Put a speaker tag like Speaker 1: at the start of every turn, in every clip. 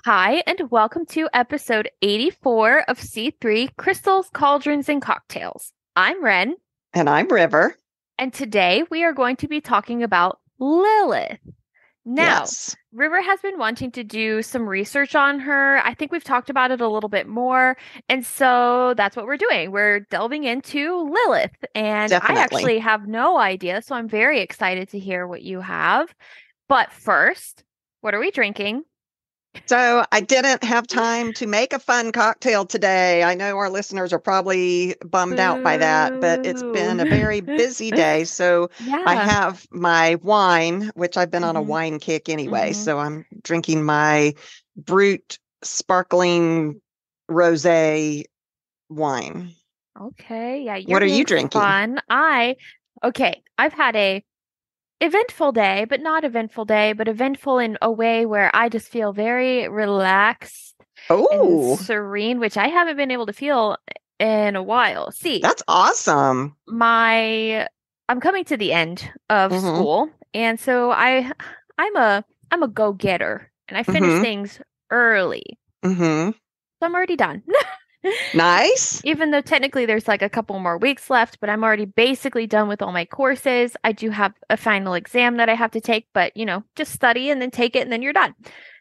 Speaker 1: Hi, and welcome to episode 84 of C3 Crystals, Cauldrons, and Cocktails. I'm Wren,
Speaker 2: And I'm River.
Speaker 1: and today we are going to be talking about Lilith. Now,
Speaker 2: Yes,
Speaker 1: River has been wanting to do some research on her. I think we've talked about it a little bit more, and so that's what we're doing. We're delving into Lilith, and I
Speaker 2: definitely.
Speaker 1: actually have no idea, so I'm very excited to hear what you have. But first, what are we drinking?
Speaker 2: So I didn't have time to make a fun cocktail today. I know our listeners are probably bummed out by that, but it's been a
Speaker 1: Boo.
Speaker 2: very busy day. So I
Speaker 1: Yeah.
Speaker 2: have my wine, which I've been on a
Speaker 1: hmm
Speaker 2: wine kick anyway.
Speaker 1: hmm
Speaker 2: So I'm drinking my Brut sparkling rosé wine.
Speaker 1: Okay. Yeah, you're
Speaker 2: What are you
Speaker 1: being
Speaker 2: drinking?
Speaker 1: fun. I've had a eventful day, but not eventful day, but eventful in a way where I just feel very relaxed and
Speaker 2: Oh,
Speaker 1: serene, which I haven't been able to feel in a while. See,
Speaker 2: that's awesome.
Speaker 1: my I'm coming to the end of
Speaker 2: Mm-hmm.
Speaker 1: school, and so I'm a go-getter, and I finish
Speaker 2: Mm-hmm.
Speaker 1: things early.
Speaker 2: Mm-hmm.
Speaker 1: So I'm already done.
Speaker 2: Nice.
Speaker 1: Even though technically there's like a couple more weeks left, but I'm already basically done with all my courses. I do have a final exam that I have to take, but just study and then take it and then you're done.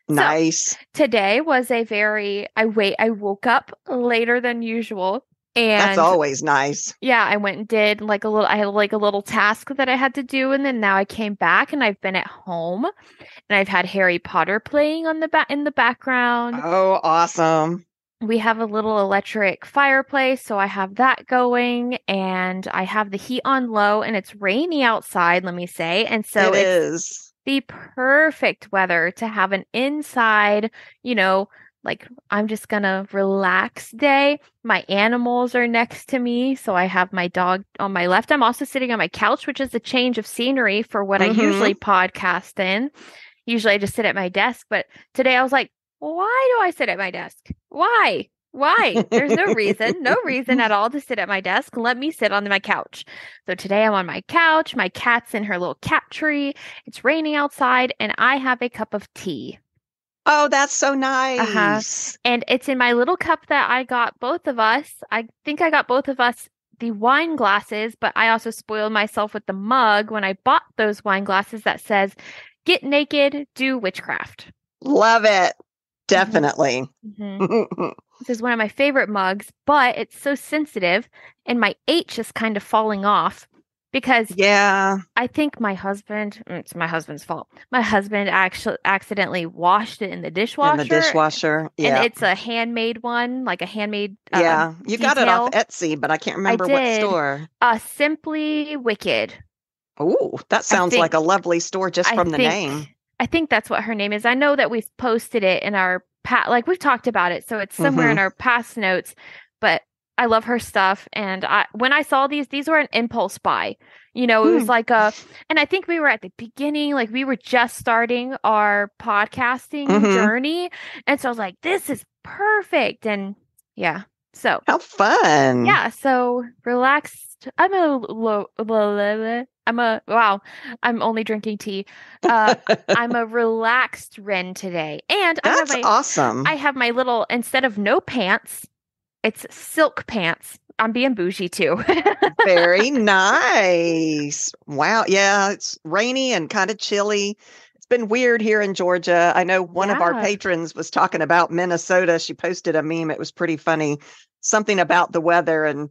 Speaker 1: So
Speaker 2: Nice.
Speaker 1: today was I woke up later than usual.
Speaker 2: That's
Speaker 1: And
Speaker 2: always nice.
Speaker 1: yeah, I went and did I had like a little task that I had to do. And then now I came back and I've been at home and I've had Harry Potter playing on the in the background.
Speaker 2: Oh, awesome.
Speaker 1: We have a little electric fireplace, so I have that going, and I have the heat on low, and it's rainy outside, let me say. And so
Speaker 2: It
Speaker 1: it's
Speaker 2: is.
Speaker 1: the perfect weather to have an inside, you know, like I'm just gonna relax day. My animals are next to me, so I have my dog on my left. I'm also sitting on my couch, which is a change of scenery for what I
Speaker 2: Mm-hmm.
Speaker 1: usually podcast in. Usually I just sit at my desk, but today I was like, why do I sit at my desk? Why? Why? There's no reason at all to sit at my desk. Let me sit on my couch. So today I'm on my couch. My cat's in her little cat tree. It's raining outside, and I have a cup of tea.
Speaker 2: Oh, that's so
Speaker 1: Uh-huh.
Speaker 2: nice.
Speaker 1: And it's in my little cup that I got both of us. I think I got both of us the wine glasses, but I also spoiled myself with the mug when I bought those wine glasses that says, "Get naked, do witchcraft."
Speaker 2: Love it.
Speaker 1: hmm
Speaker 2: Definitely.
Speaker 1: hmm This is one of my favorite mugs, but it's so sensitive and my H is kind of falling off because
Speaker 2: Yeah,
Speaker 1: I think it's my husband's fault. My husband actually accidentally washed it in the
Speaker 2: in the
Speaker 1: dishwasher,
Speaker 2: dishwasher.
Speaker 1: and
Speaker 2: Yeah.
Speaker 1: it's a handmade one, like a handmade
Speaker 2: Yeah. You got it off
Speaker 1: detail.
Speaker 2: Etsy, but I can't
Speaker 1: I
Speaker 2: remember what
Speaker 1: did.
Speaker 2: store.
Speaker 1: Simply Wicked.
Speaker 2: Oh, that
Speaker 1: I
Speaker 2: sounds like
Speaker 1: think
Speaker 2: a lovely store just
Speaker 1: I
Speaker 2: from the
Speaker 1: think
Speaker 2: name.
Speaker 1: I think that's what her name is. I know that we've posted it in our like we've talked about it, so it's somewhere
Speaker 2: Mm-hmm.
Speaker 1: in our past notes, but I love her stuff and I when I saw these were an impulse buy. It was
Speaker 2: Hmm.
Speaker 1: like a and I think we were at the beginning, like we were just starting our podcasting
Speaker 2: Mm-hmm.
Speaker 1: journey, and so I was like, this is perfect and yeah. So
Speaker 2: How fun.
Speaker 1: yeah, so relaxed. Wow, I'm only drinking tea. Uh, I'm a relaxed Wren today. And
Speaker 2: That's
Speaker 1: I
Speaker 2: awesome.
Speaker 1: have my little, instead of no pants, it's silk pants. I'm being bougie too.
Speaker 2: Very nice. Wow. Yeah, it's rainy and kind of chilly. It's been weird here in Georgia. I know one of our
Speaker 1: Yeah.
Speaker 2: patrons was talking about Minnesota. She posted a meme. It was pretty funny. Something about the weather and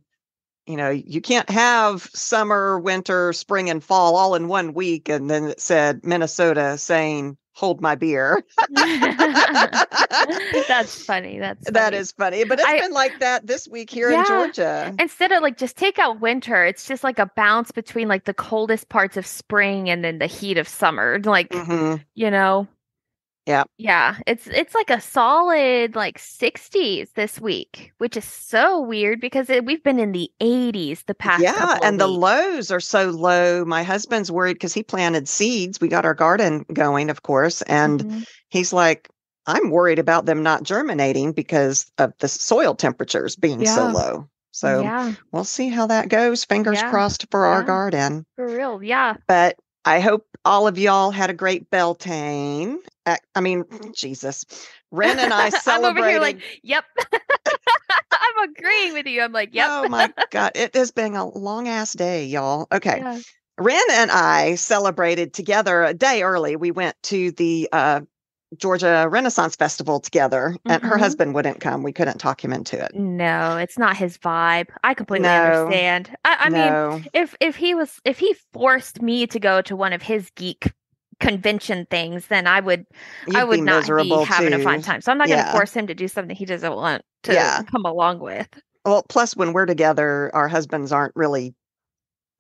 Speaker 2: you can't have summer, winter, spring, and fall all in one week. And then it said Minnesota saying, hold my beer.
Speaker 1: That's funny. That's
Speaker 2: That
Speaker 1: funny.
Speaker 2: is funny. But it's
Speaker 1: I
Speaker 2: been like that this week here in
Speaker 1: Yeah.
Speaker 2: Georgia.
Speaker 1: Instead of like just take out winter, it's just like a bounce between like the coldest parts of spring and then the heat of summer. Like,
Speaker 2: Hmm.
Speaker 1: you know,
Speaker 2: Yeah.
Speaker 1: yeah, it's like a solid like 60s this week, which is so weird because we've been in the 80s the past
Speaker 2: Yeah,
Speaker 1: couple of
Speaker 2: and the
Speaker 1: weeks.
Speaker 2: lows are so low. My husband's worried because he planted seeds. We got our garden going, of course, and
Speaker 1: hmm
Speaker 2: he's like, I'm worried about them not germinating because of the soil temperatures being so
Speaker 1: Yeah.
Speaker 2: low. So
Speaker 1: Yeah.
Speaker 2: we'll see how that goes. Fingers
Speaker 1: Yeah.
Speaker 2: crossed for our
Speaker 1: Yeah.
Speaker 2: garden.
Speaker 1: For real. Yeah.
Speaker 2: But I hope all of y'all had a great Beltane. I mean, Jesus. Wren and I
Speaker 1: I'm over here like,
Speaker 2: celebrated.
Speaker 1: yep. I'm agreeing with you. I'm like, yep.
Speaker 2: Oh my God. It has been a long ass day, y'all. Okay.
Speaker 1: Yeah.
Speaker 2: Wren and I celebrated together a day early. We went to the Georgia Renaissance Festival together, and her
Speaker 1: Mhm.
Speaker 2: husband wouldn't come. We couldn't talk him into it.
Speaker 1: No, it's not his vibe. I completely
Speaker 2: No,
Speaker 1: understand. I mean,
Speaker 2: no.
Speaker 1: if he forced me to go to one of his geek convention things, then I
Speaker 2: You'd be
Speaker 1: not be
Speaker 2: miserable
Speaker 1: having a fun
Speaker 2: too.
Speaker 1: time. So I'm not going to
Speaker 2: Yeah.
Speaker 1: force him to do something he doesn't want to
Speaker 2: Yeah.
Speaker 1: come along with.
Speaker 2: Well, plus when we're together, our husbands aren't really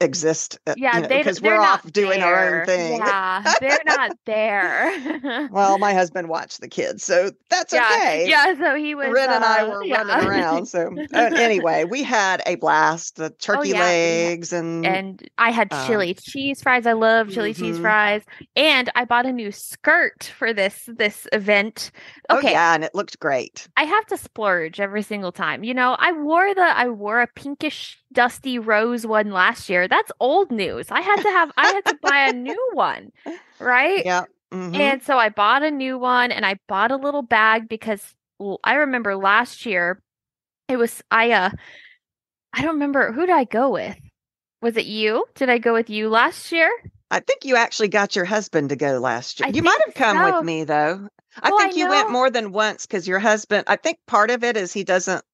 Speaker 2: exist,
Speaker 1: Yeah,
Speaker 2: because
Speaker 1: they're
Speaker 2: we're
Speaker 1: not
Speaker 2: off doing our own
Speaker 1: there.
Speaker 2: thing.
Speaker 1: Yeah, they're not there.
Speaker 2: Well, my husband watched the kids, so that's
Speaker 1: Yeah,
Speaker 2: okay.
Speaker 1: yeah. So he was,
Speaker 2: Ren and I were running
Speaker 1: yeah.
Speaker 2: around. So anyway, we had a blast. The
Speaker 1: Oh
Speaker 2: turkey
Speaker 1: yeah,
Speaker 2: legs and
Speaker 1: and I had
Speaker 2: um,
Speaker 1: chili cheese fries. I love chili cheese
Speaker 2: mhm.
Speaker 1: fries. And I bought a new skirt for this event.
Speaker 2: Oh
Speaker 1: Okay,
Speaker 2: yeah, and it looked great.
Speaker 1: I have to splurge every single time. I wore a pinkish dusty rose one last year. That's old news. I had to buy a new one, right?
Speaker 2: Yeah. Hmm.
Speaker 1: And so I bought a new one and I bought a little bag because I remember last year it was I don't remember who did I go with? Was it you? Did I go with you last year?
Speaker 2: I think you actually got your husband to go last year.
Speaker 1: I
Speaker 2: You might
Speaker 1: think
Speaker 2: have come with
Speaker 1: so.
Speaker 2: me though. I
Speaker 1: Well, I
Speaker 2: think you went
Speaker 1: know.
Speaker 2: more than once because your husband, I think part of it is he doesn't,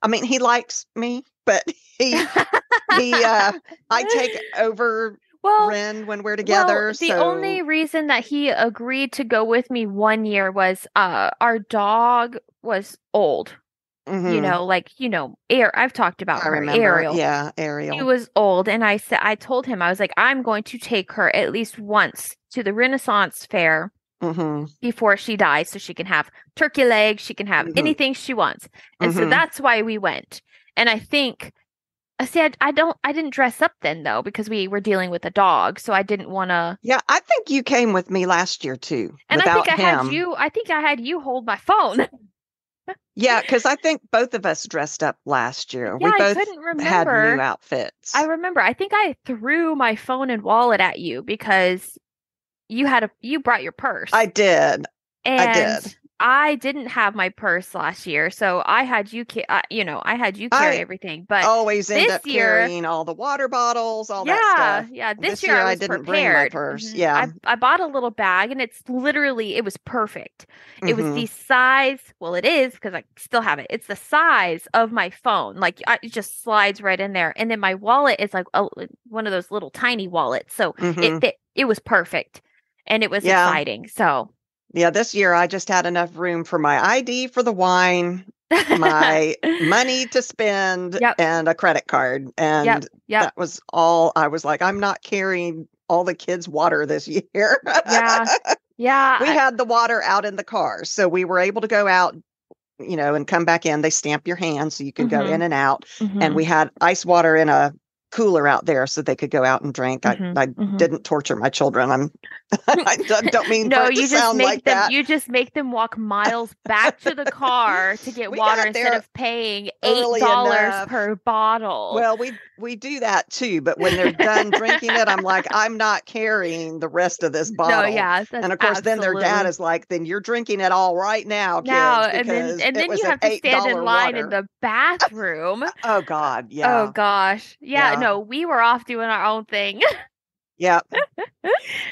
Speaker 2: I mean, he likes me, but he he I take over
Speaker 1: Well,
Speaker 2: Ren when we're
Speaker 1: well,
Speaker 2: together.
Speaker 1: the only
Speaker 2: So
Speaker 1: reason that he agreed to go with me one year was our dog was old.
Speaker 2: mhm,
Speaker 1: I've talked about
Speaker 2: I
Speaker 1: her,
Speaker 2: remember.
Speaker 1: Ariel.
Speaker 2: Yeah,
Speaker 1: She
Speaker 2: Ariel.
Speaker 1: was old, and I told him, I was like, I'm going to take her at least once to the Renaissance Fair
Speaker 2: Mhm.
Speaker 1: before she dies so she can have turkey legs, she can have
Speaker 2: Mhm.
Speaker 1: anything she wants. And so
Speaker 2: Mhm.
Speaker 1: that's why we went. And I think I didn't dress up then though because we were dealing with a dog, so I didn't want to.
Speaker 2: Yeah, I think you came with me last year too,
Speaker 1: And
Speaker 2: without him.
Speaker 1: I think I had you hold my phone.
Speaker 2: Yeah, because I think both of us dressed up last year.
Speaker 1: Yeah,
Speaker 2: We
Speaker 1: I
Speaker 2: both
Speaker 1: couldn't
Speaker 2: had new
Speaker 1: remember. I
Speaker 2: outfits.
Speaker 1: remember. I think I threw my phone and wallet at you because you brought your
Speaker 2: I
Speaker 1: purse.
Speaker 2: did. I
Speaker 1: And
Speaker 2: did.
Speaker 1: I didn't have my purse last year, so I had you carry
Speaker 2: I
Speaker 1: everything. But
Speaker 2: always end
Speaker 1: this
Speaker 2: up
Speaker 1: year,
Speaker 2: carrying all the water bottles, all that
Speaker 1: yeah,
Speaker 2: stuff.
Speaker 1: yeah, this
Speaker 2: This
Speaker 1: year
Speaker 2: year
Speaker 1: I
Speaker 2: I
Speaker 1: was
Speaker 2: didn't bring my
Speaker 1: prepared.
Speaker 2: purse. Yeah.
Speaker 1: I bought a little bag, and it was perfect. It was
Speaker 2: Hmm.
Speaker 1: the size, well, it is because I still have it. It's the size of my phone. It just slides right in there, and then my wallet is like one of those little tiny wallets, so it
Speaker 2: Hmm.
Speaker 1: fit. It was perfect, and it was
Speaker 2: Yeah.
Speaker 1: exciting. So.
Speaker 2: Yeah. This year I just had enough room for my ID for the wine, my money to spend,
Speaker 1: Yep.
Speaker 2: and a credit card.
Speaker 1: Yep.
Speaker 2: And
Speaker 1: Yep.
Speaker 2: that was all. I was like, I'm not carrying all the kids' water this year.
Speaker 1: Yeah. Yeah.
Speaker 2: We had the water out in the car. So we were able to go out, and come back in. They stamp your hands so you can go in
Speaker 1: Mhm.
Speaker 2: and out. And
Speaker 1: Mhm.
Speaker 2: we had ice water in a cooler out there so they could go out and drink. I,
Speaker 1: Mhm.
Speaker 2: I
Speaker 1: Mhm.
Speaker 2: didn't torture my children. I don't mean for
Speaker 1: No,
Speaker 2: it to sound like that.
Speaker 1: you just make them walk miles back to the car to get
Speaker 2: We
Speaker 1: water
Speaker 2: got
Speaker 1: instead
Speaker 2: there
Speaker 1: of paying
Speaker 2: early
Speaker 1: $8
Speaker 2: enough.
Speaker 1: per bottle.
Speaker 2: Well, we do that too, but when they're done drinking it, I'm like, I'm not carrying the rest of this
Speaker 1: No,
Speaker 2: bottle.
Speaker 1: yeah, that's
Speaker 2: And of course, then their dad
Speaker 1: absolutely.
Speaker 2: is like, then you're drinking it all right now,
Speaker 1: Now,
Speaker 2: kids, because
Speaker 1: and
Speaker 2: it
Speaker 1: then
Speaker 2: was
Speaker 1: you
Speaker 2: an
Speaker 1: have to stand in
Speaker 2: $8
Speaker 1: line in
Speaker 2: water.
Speaker 1: the bathroom.
Speaker 2: Oh God,
Speaker 1: Oh
Speaker 2: yeah,
Speaker 1: gosh. Yeah,
Speaker 2: yeah,
Speaker 1: no, we were off doing our own thing.
Speaker 2: yeah,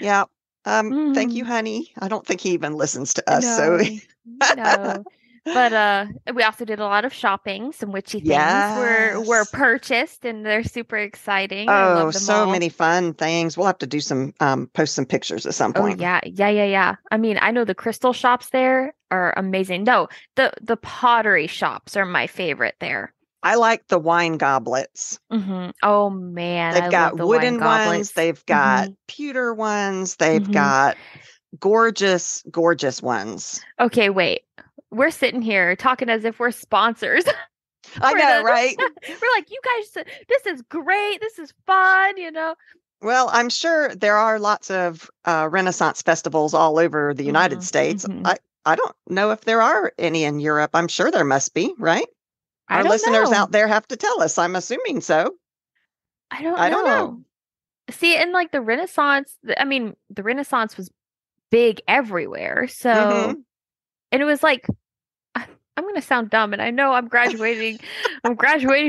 Speaker 2: yeah. Thank you,
Speaker 1: Mm.
Speaker 2: honey. I don't think he even listens to us. So
Speaker 1: No, no. But we also did a lot of shopping. Some witchy things were
Speaker 2: yes.
Speaker 1: purchased and they're super exciting. I
Speaker 2: Oh,
Speaker 1: love them
Speaker 2: so
Speaker 1: all.
Speaker 2: many fun things. We'll have to do some post some pictures at some
Speaker 1: Oh
Speaker 2: point.
Speaker 1: yeah, yeah, yeah, yeah. I mean, I know the crystal shops there are amazing. No, the pottery shops are my favorite there.
Speaker 2: I like the wine goblets.
Speaker 1: Oh man,
Speaker 2: They've
Speaker 1: I love
Speaker 2: got
Speaker 1: the wine
Speaker 2: wooden ones,
Speaker 1: goblets.
Speaker 2: they've got pewter ones, they've
Speaker 1: Hmm.
Speaker 2: got gorgeous, gorgeous ones.
Speaker 1: Okay, wait. We're sitting here talking as if we're sponsors.
Speaker 2: I
Speaker 1: For
Speaker 2: know,
Speaker 1: the
Speaker 2: right?
Speaker 1: we're like, you guys, this is great. This is fun.
Speaker 2: Well, I'm sure there are lots of Renaissance festivals all over the United
Speaker 1: Hmm.
Speaker 2: States.
Speaker 1: Hmm.
Speaker 2: I don't know if there are any in Europe. I'm sure there must be, right?
Speaker 1: I
Speaker 2: Our
Speaker 1: don't
Speaker 2: listeners
Speaker 1: know.
Speaker 2: out there have to tell us. I'm assuming so.
Speaker 1: I don't
Speaker 2: I don't know.
Speaker 1: know. See, and like the Renaissance, I mean, the Renaissance was big everywhere.
Speaker 2: Hmm.
Speaker 1: So, and it was like, I'm going to sound dumb, and I know I'm graduating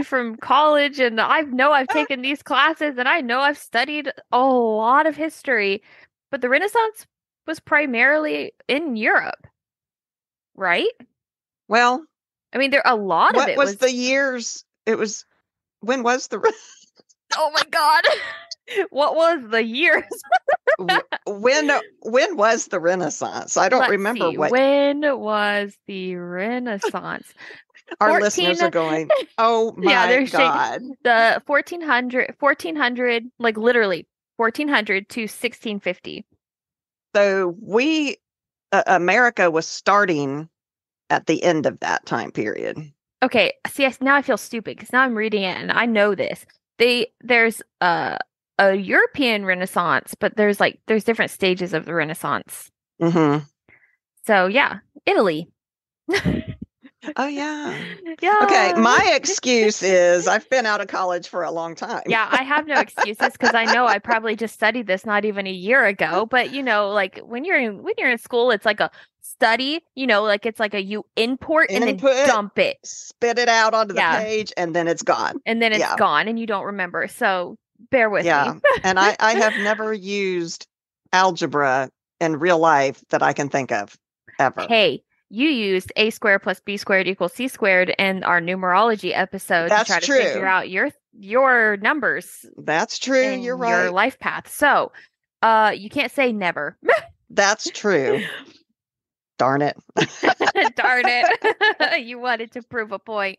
Speaker 1: from college, and I know I've taken these classes, and I know I've studied a lot of history, but the Renaissance was primarily in Europe, right?
Speaker 2: Well,
Speaker 1: I mean, a lot of
Speaker 2: what
Speaker 1: it
Speaker 2: was
Speaker 1: was,
Speaker 2: the years? When was the
Speaker 1: oh my God. What was the years?
Speaker 2: when was the Renaissance? I don't
Speaker 1: Let's
Speaker 2: remember
Speaker 1: see.
Speaker 2: what
Speaker 1: When was the Renaissance?
Speaker 2: our
Speaker 1: 14,
Speaker 2: listeners are going. Oh
Speaker 1: yeah,
Speaker 2: my
Speaker 1: there's
Speaker 2: God!
Speaker 1: the 1400, like literally 1400 to 1650.
Speaker 2: So America was starting at the end of that time period.
Speaker 1: Okay, see, now I feel stupid because now I'm reading it and I know this. There's a European Renaissance, but there's different stages of the Renaissance.
Speaker 2: Hmm.
Speaker 1: So yeah, Italy.
Speaker 2: Oh yeah. Okay,
Speaker 1: Yeah.
Speaker 2: my excuse is I've been out of college for a long time.
Speaker 1: Yeah, I have no excuses because I know I probably just studied this not even a year ago. But like when you're in school, it's like a study, like it's like a you import and then
Speaker 2: Input,
Speaker 1: dump it.
Speaker 2: spit it out onto the
Speaker 1: Yeah.
Speaker 2: page, and then it's gone.
Speaker 1: And then it's
Speaker 2: Yeah,
Speaker 1: gone and you don't remember. So bear with
Speaker 2: yeah.
Speaker 1: me.
Speaker 2: And I have never used algebra in real life that I can think of ever.
Speaker 1: Hey, you used a squared plus b squared equals c squared in our numerology episode to
Speaker 2: That's
Speaker 1: try to figure
Speaker 2: true.
Speaker 1: out your numbers
Speaker 2: That's true. You're
Speaker 1: in your
Speaker 2: right.
Speaker 1: life path. So, you can't say never.
Speaker 2: That's true. Darn it.
Speaker 1: Darn it. You wanted to prove a point.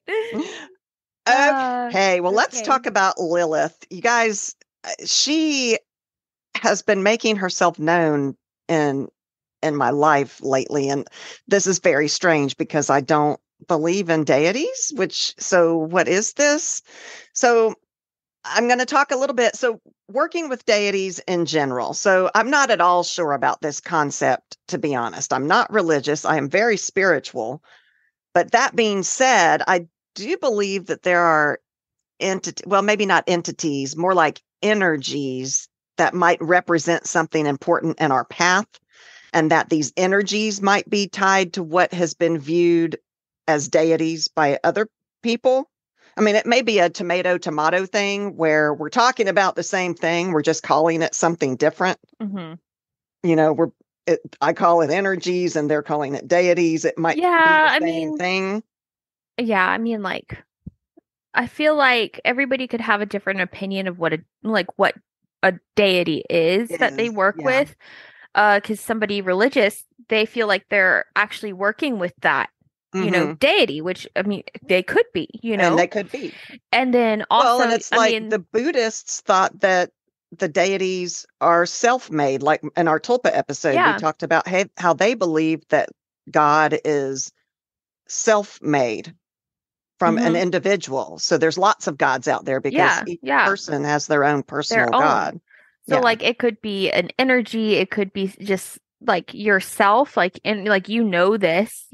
Speaker 2: Okay, well, let's
Speaker 1: Okay.
Speaker 2: talk about Lilith. You guys, she has been making herself known in my life lately, and this is very strange because I don't believe in deities, so what is this? So I'm going to talk a little bit. So working with deities in general. So I'm not at all sure about this concept, to be honest. I'm not religious. I am very spiritual. But that being said, I do believe that there are well, maybe not entities, more like energies that might represent something important in our path, and that these energies might be tied to what has been viewed as deities by other people. I mean, it may be a tomato thing where we're talking about the same thing, we're just calling it something different.
Speaker 1: Mm-hmm.
Speaker 2: You know, I call it energies and they're calling it deities. It might be
Speaker 1: Yeah,
Speaker 2: the same thing.
Speaker 1: yeah, I mean, like, I feel like everybody could have a different opinion of what a deity is
Speaker 2: It
Speaker 1: that they
Speaker 2: is,
Speaker 1: work
Speaker 2: yeah.
Speaker 1: with. Because somebody religious, they feel like they're actually working with that,
Speaker 2: Mhm.
Speaker 1: deity, which I mean, they could be,
Speaker 2: And they could be.
Speaker 1: And then
Speaker 2: Well, and
Speaker 1: also,
Speaker 2: it's
Speaker 1: I
Speaker 2: like
Speaker 1: mean,
Speaker 2: the Buddhists thought that the deities are self-made. Like in our Tulpa episode, we
Speaker 1: yeah,
Speaker 2: talked about how they believe that God is self-made from an
Speaker 1: mhm,
Speaker 2: individual. So there's lots of gods out there because
Speaker 1: yeah,
Speaker 2: each
Speaker 1: yeah,
Speaker 2: person has their own personal
Speaker 1: their own.
Speaker 2: God.
Speaker 1: So
Speaker 2: Yeah.
Speaker 1: like it could be an energy, it could be just like yourself, like and like this,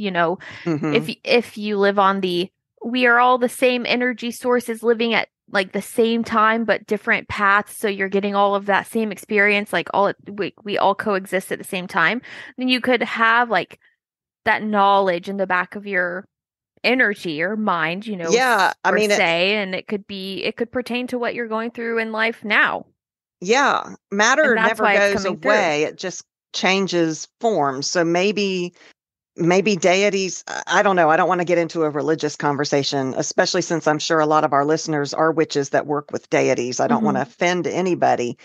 Speaker 2: Hmm.
Speaker 1: if you live on we are all the same energy sources living at like the same time but different paths, so you're getting all of that same experience, like we all coexist at the same time, then you could have like that knowledge in the back of your energy or mind,
Speaker 2: Yeah. I
Speaker 1: per
Speaker 2: mean,
Speaker 1: se, and it could pertain to what you're going through in life now,
Speaker 2: yeah,
Speaker 1: and
Speaker 2: matter
Speaker 1: that's
Speaker 2: never
Speaker 1: why it's
Speaker 2: goes
Speaker 1: coming through.
Speaker 2: away. It just changes form. So maybe deities, I don't know. I don't want to get into a religious conversation, especially since I'm sure a lot of our listeners are witches that work with deities. I don't want to
Speaker 1: Hmm.
Speaker 2: offend anybody.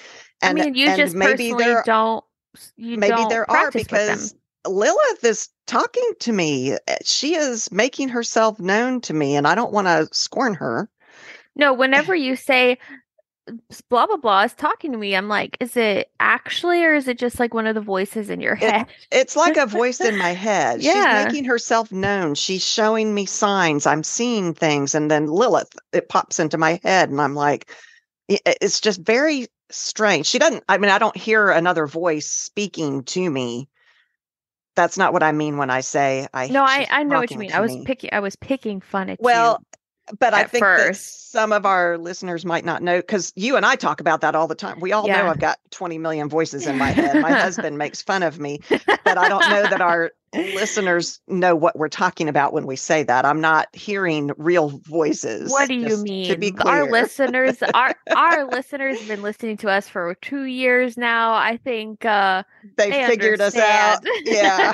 Speaker 1: I
Speaker 2: And
Speaker 1: mean, you
Speaker 2: and
Speaker 1: just personally you
Speaker 2: maybe
Speaker 1: don't
Speaker 2: there are,
Speaker 1: practice with them.
Speaker 2: because Lilith is talking to me. She is making herself known to me, and I don't want to scorn her.
Speaker 1: No, whenever you say blah blah blah is talking to me, I'm like, is it actually, or is it just like one of the voices in your
Speaker 2: It
Speaker 1: head?
Speaker 2: it's like a voice in my head. She's
Speaker 1: Yeah.
Speaker 2: making herself known. She's showing me signs. I'm seeing things, and then Lilith, it pops into my head, and I'm like, it's just very strange. She doesn't. I mean, I don't hear another voice speaking to me. That's not what I mean when I say
Speaker 1: No,
Speaker 2: she's
Speaker 1: I know what you
Speaker 2: talking
Speaker 1: mean.
Speaker 2: to me.
Speaker 1: I was picking fun at you.
Speaker 2: Well, But I
Speaker 1: at
Speaker 2: think that
Speaker 1: first.
Speaker 2: some of our listeners might not know, because you and I talk about that all the time. We all know
Speaker 1: Yeah.
Speaker 2: I've got 20 million voices in my head. My husband makes fun of me, but I don't know that our listeners know what we're talking about when we say that. I'm not hearing real
Speaker 1: What
Speaker 2: voices,
Speaker 1: do you
Speaker 2: just to be
Speaker 1: mean?
Speaker 2: clear.
Speaker 1: Our listeners have been listening to us for 2 years now. I think
Speaker 2: They
Speaker 1: they
Speaker 2: figured us out.
Speaker 1: understand.
Speaker 2: Yeah.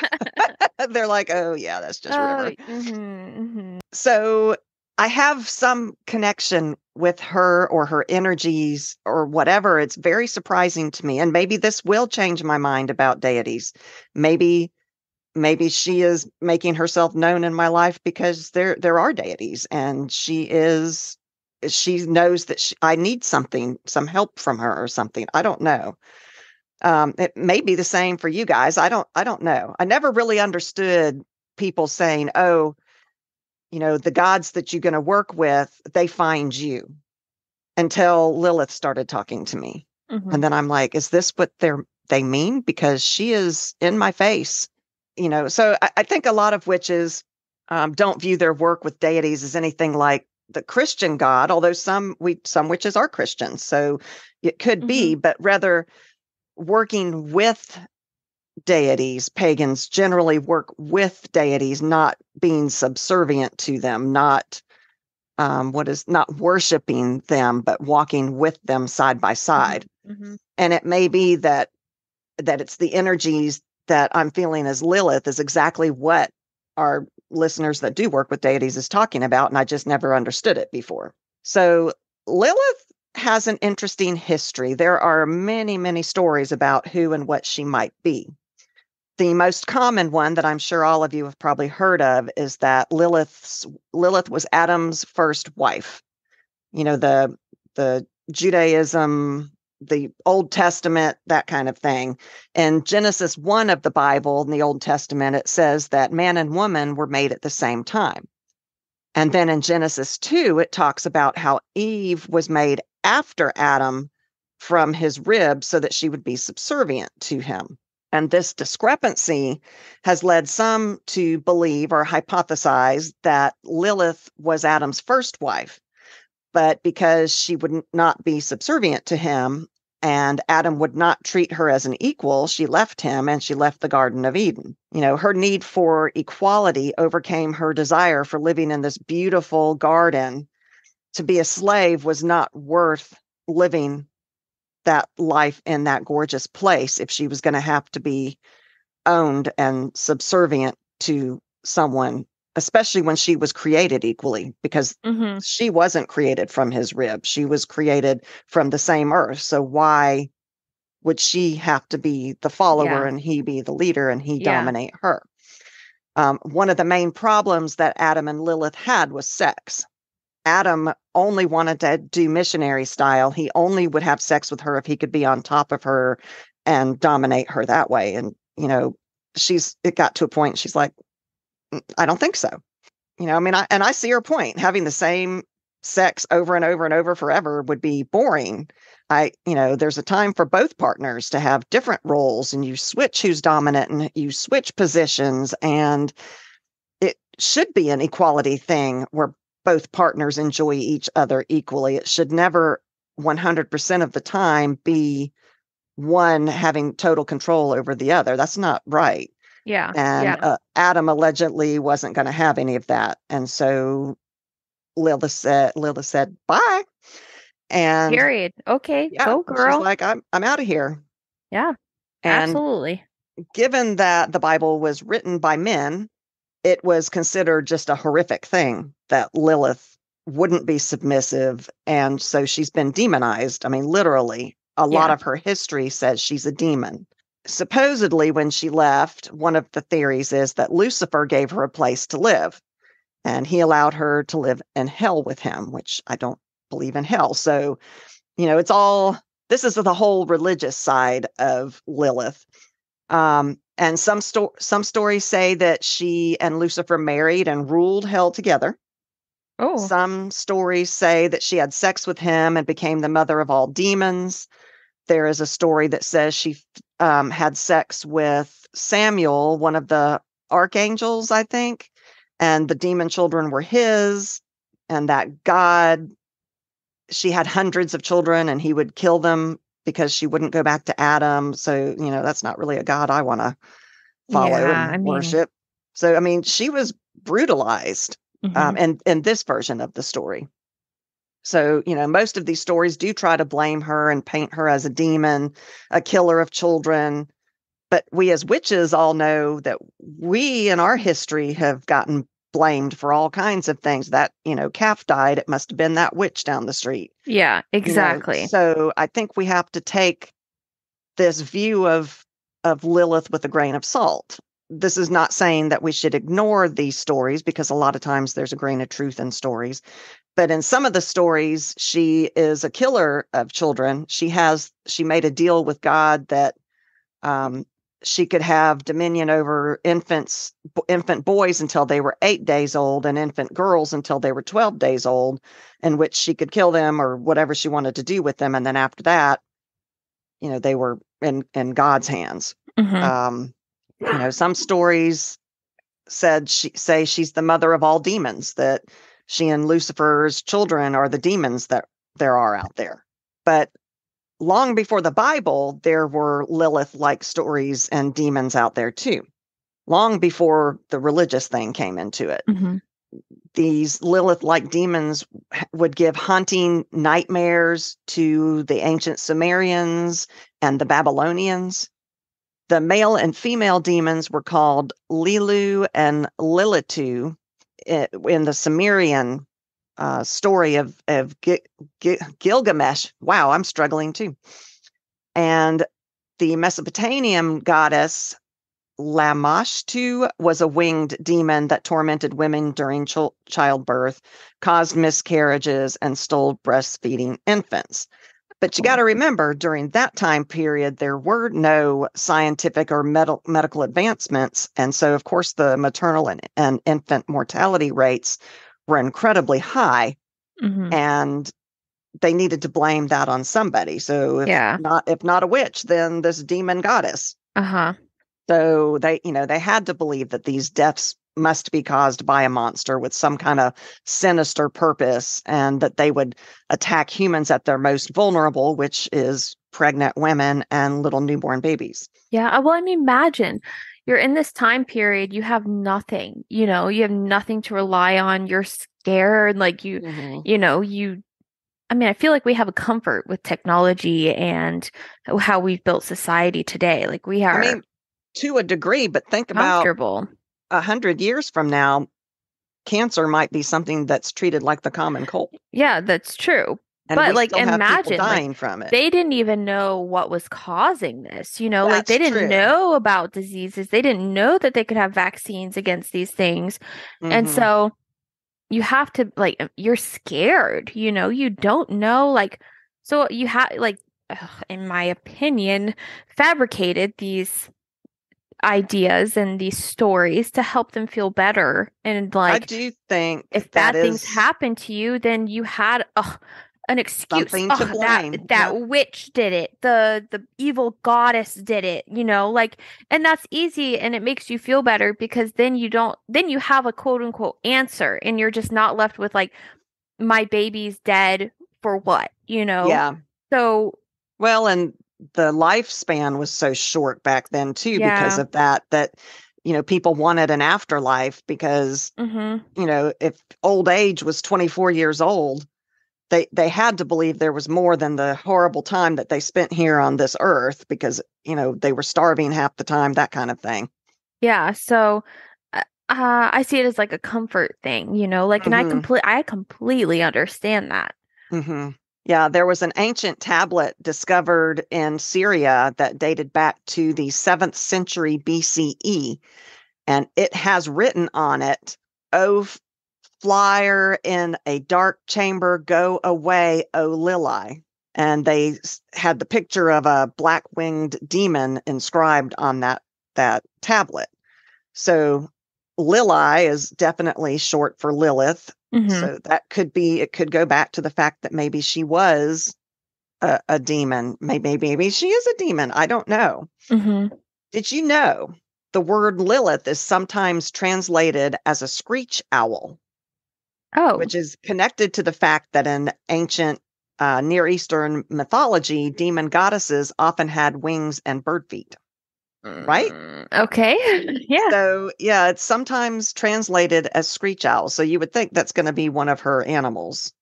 Speaker 2: They're like, oh, yeah, that's just
Speaker 1: Oh,
Speaker 2: River.
Speaker 1: mm-hmm.
Speaker 2: So I have some connection with her or her energies or whatever. It's very surprising to me. And maybe this will change my mind about deities. Maybe she is making herself known in my life because there are deities, and she knows that I need some help from her or something. I don't know. It may be the same for you guys. I don't know. I never really understood people saying, "Oh, the gods that you're going to work with, they find you," until Lilith started talking to me.
Speaker 1: Mm-hmm.
Speaker 2: And then I'm like, is this what they mean? Because she is in my face, So I think a lot of witches don't view their work with deities as anything like the Christian God, although some witches are Christians, so it could be,
Speaker 1: Mm-hmm.
Speaker 2: but rather working with deities. Pagans generally work with deities, not being subservient to them, not not worshiping them, but walking with them side by side.
Speaker 1: Mm-hmm.
Speaker 2: And it may be that it's the energies that I'm feeling as Lilith is exactly what our listeners that do work with deities is talking about, and I just never understood it before. So Lilith has an interesting history. There are many, many stories about who and what she might be. The most common one that I'm sure all of you have probably heard of is that Lilith was Adam's first wife. The Judaism, the Old Testament, that kind of thing. In Genesis 1 of the Bible, in the Old Testament, it says that man and woman were made at the same time. And then in Genesis 2, it talks about how Eve was made after Adam from his rib so that she would be subservient to him. And this discrepancy has led some to believe or hypothesize that Lilith was Adam's first wife. But because she would not be subservient to him and Adam would not treat her as an equal, she left him and she left the Garden of Eden. Her need for equality overcame her desire for living in this beautiful garden. To be a slave was not worth living that life in that gorgeous place if she was going to have to be owned and subservient to someone, especially when she was created equally, because
Speaker 1: Mm-hmm.
Speaker 2: she wasn't created from his rib. She was created from the same earth. So why would she have to be the follower
Speaker 1: Yeah.
Speaker 2: and he be the leader and he
Speaker 1: Yeah.
Speaker 2: dominate her? One of the main problems that Adam and Lilith had was sex. Adam only wanted to do missionary style. He only would have sex with her if he could be on top of her and dominate her that way. And, it got to a point, she's like, I don't think so. I see her point. Having the same sex over and over and over forever would be boring. There's a time for both partners to have different roles, and you switch who's dominant and you switch positions, and it should be an equality thing where both partners enjoy each other equally. It should never 100% of the time be one having total control over the other. That's not right.
Speaker 1: Yeah.
Speaker 2: And
Speaker 1: Yeah.
Speaker 2: Adam allegedly wasn't going to have any of that. And so Lilith said, bye. And
Speaker 1: Period. Okay.
Speaker 2: yeah,
Speaker 1: Go,
Speaker 2: she's
Speaker 1: girl.
Speaker 2: like, I'm out of here.
Speaker 1: Yeah.
Speaker 2: And
Speaker 1: Absolutely.
Speaker 2: given that the Bible was written by men, it was considered just a horrific thing that Lilith wouldn't be submissive. And so she's been demonized. I mean, literally, a lot
Speaker 1: Yeah.
Speaker 2: of her history says she's a demon. Supposedly, when she left, one of the theories is that Lucifer gave her a place to live, and he allowed her to live in hell with him, which I don't believe in hell. So, this is the whole religious side of Lilith. And some stories say that she and Lucifer married and ruled hell together.
Speaker 1: Oh.
Speaker 2: Some stories say that she had sex with him and became the mother of all demons. There is a story that says she had sex with Samuel, one of the archangels, I think, and the demon children were his. and that God, she had hundreds of children and he would kill them because she wouldn't go back to Adam. So, that's not really a God I want to follow and worship. So, she was brutalized in this version of the story. So, most of these stories do try to blame her and paint her as a demon, a killer of children. But we as witches all know that we in our history have gotten blamed for all kinds of things. That, calf died, it must have been that witch down the street.
Speaker 1: Yeah, exactly.
Speaker 2: So I think we have to take this view of Lilith with a grain of salt. This is not saying that we should ignore these stories, because a lot of times there's a grain of truth in stories. But in some of the stories, she is a killer of children. She made a deal with God that she could have dominion over infant boys until they were 8 days old, and infant girls until they were 12 days old, in which she could kill them or whatever she wanted to do with them. And then after that, they were in God's hands. Some stories say she's the mother of all demons, that she and Lucifer's children are the demons that there are out there. But long before the Bible, there were Lilith-like stories and demons out there too. Long before the religious thing came into it. These Lilith-like demons would give haunting nightmares to the ancient Sumerians and the Babylonians. The male and female demons were called Lilu and Lilitu in the Sumerian story of Gilgamesh. Wow, I'm struggling too. And the Mesopotamian goddess Lamashtu was a winged demon that tormented women during childbirth, caused miscarriages, and stole breastfeeding infants. But you got to remember, during that time period, there were no scientific or medical advancements. And so, of course, the maternal and infant mortality rates were incredibly high. And they needed to blame that on somebody. So if not a witch, then this demon goddess. So they had to believe that these deaths must be caused by a monster with some kind of sinister purpose, and that they would attack humans at their most vulnerable, which is pregnant women and little newborn babies.
Speaker 1: Yeah. Well, imagine you're in this time period, you have nothing, you have nothing to rely on. You're scared. Like I feel like we have a comfort with technology and how we've built society today. Like we are
Speaker 2: to a degree, but think about 100 years from now, cancer might be something that's treated like the common cold.
Speaker 1: Yeah, that's true.
Speaker 2: And
Speaker 1: but
Speaker 2: imagine dying from it.
Speaker 1: They didn't even know what was causing this. They didn't know about diseases. They didn't know that they could have vaccines against these things. And so you have to you're scared. You don't know. So you have in my opinion, fabricated these ideas and these stories to help them feel better. And
Speaker 2: I do think
Speaker 1: if bad things happen to you, then you had an excuse.
Speaker 2: Something to blame.
Speaker 1: That witch did it. The evil goddess did it, and that's easy, and it makes you feel better, because then you have a quote unquote answer, and you're just not left with my baby's dead for what,
Speaker 2: Yeah.
Speaker 1: So
Speaker 2: and the lifespan was so short back then too, because of that people wanted an afterlife, because if old age was 24 years old, they had to believe there was more than the horrible time that they spent here on this earth, because they were starving half the time, that kind of thing.
Speaker 1: Yeah, so I see it as a comfort thing, and I completely understand that.
Speaker 2: Yeah, there was an ancient tablet discovered in Syria that dated back to the 7th century BCE, and it has written on it, "Oh, flyer in a dark chamber, go away, O Lili." And they had the picture of a black-winged demon inscribed on that tablet. So Lili is definitely short for Lilith. So that could go back to the fact that maybe she was a demon. Maybe she is a demon. I don't know. Did you know the word Lilith is sometimes translated as a screech owl?
Speaker 1: Oh.
Speaker 2: which is connected to the fact that in ancient Near Eastern mythology, demon goddesses often had wings and bird feet, right?
Speaker 1: Okay. Yeah.
Speaker 2: So, yeah, it's sometimes translated as screech owl. So you would think that's going to be one of her animals.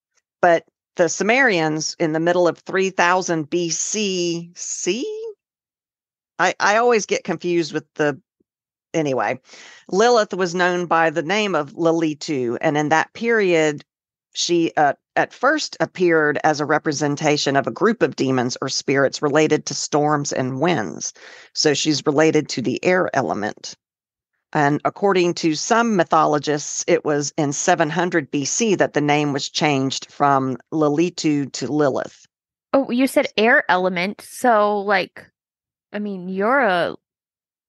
Speaker 2: But the Sumerians in the middle of 3000 BC, I always get confused with anyway. Lilith was known by the name of Lilitu. And in that period, she at first appeared as a representation of a group of demons or spirits related to storms and winds. So she's related to the air element. And according to some mythologists, it was in 700 BC that the name was changed from Lilitu to Lilith.
Speaker 1: Oh, you said air element. So, like, I mean, you're a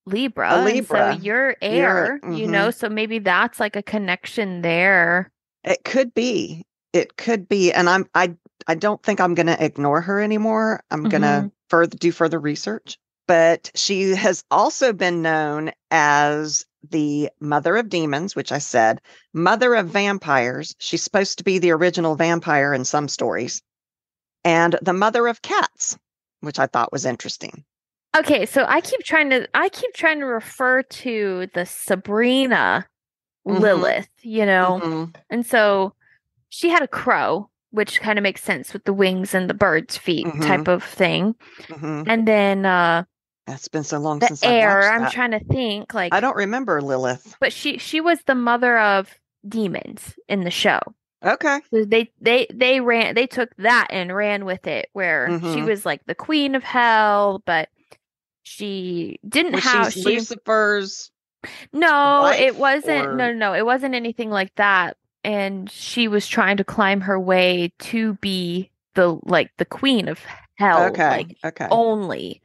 Speaker 1: Libra,
Speaker 2: A
Speaker 1: and so
Speaker 2: Libra.
Speaker 1: you're air, so maybe that's like a connection there.
Speaker 2: It could be. It could be. And I don't think I'm going to ignore her anymore. I'm going to do further research. But she has also been known as the mother of demons, which I said, mother of vampires. She's supposed to be the original vampire in some stories, and the mother of cats, which I thought was interesting.
Speaker 1: Okay, so I keep trying to refer to the Sabrina Lilith, and so she had a crow, which kind of makes sense with the wings and the bird's feet type of thing. And then
Speaker 2: it's been so long
Speaker 1: the
Speaker 2: since
Speaker 1: air,
Speaker 2: I've watched that.
Speaker 1: I'm trying to think, like,
Speaker 2: I don't remember Lilith.
Speaker 1: but she was the mother of demons in the show.
Speaker 2: Okay.
Speaker 1: So they took that and ran with it, where she was like the queen of hell, but she didn't have
Speaker 2: Lucifer's
Speaker 1: No,
Speaker 2: wife,
Speaker 1: it wasn't.
Speaker 2: or...
Speaker 1: No, it wasn't anything like that. And she was trying to climb her way to be the queen of hell,
Speaker 2: okay.
Speaker 1: only,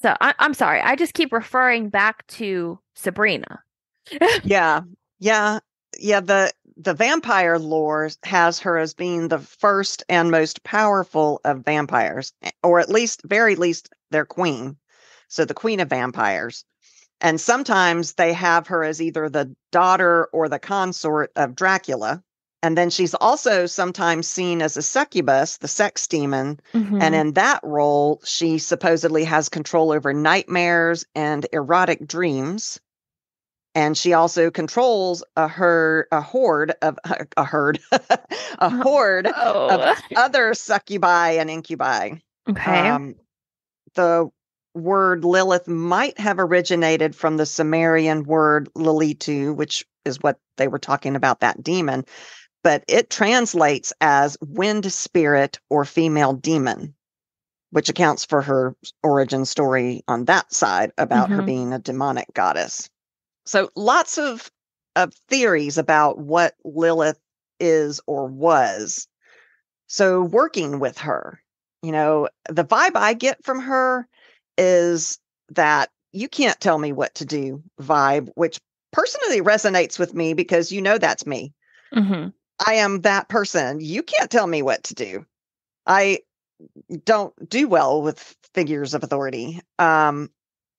Speaker 1: So I'm sorry. I just keep referring back to Sabrina.
Speaker 2: Yeah. The vampire lore has her as being the first and most powerful of vampires, or at least, very least, their queen. So the queen of vampires. And sometimes they have her as either the daughter or the consort of Dracula. And then she's also sometimes seen as a succubus, the sex demon. And in that role, she supposedly has control over nightmares and erotic dreams. And she also controls a horde of other succubi and incubi.
Speaker 1: Okay.
Speaker 2: The word Lilith might have originated from the Sumerian word Lilitu, which is what they were talking about, that demon, but it translates as wind spirit or female demon, which accounts for her origin story on that side about her being a demonic goddess. So lots of theories about what Lilith is or was. So working with her, the vibe I get from her is that you can't tell me what to do vibe, which personally resonates with me because that's me. I am that person. You can't tell me what to do. I don't do well with figures of authority.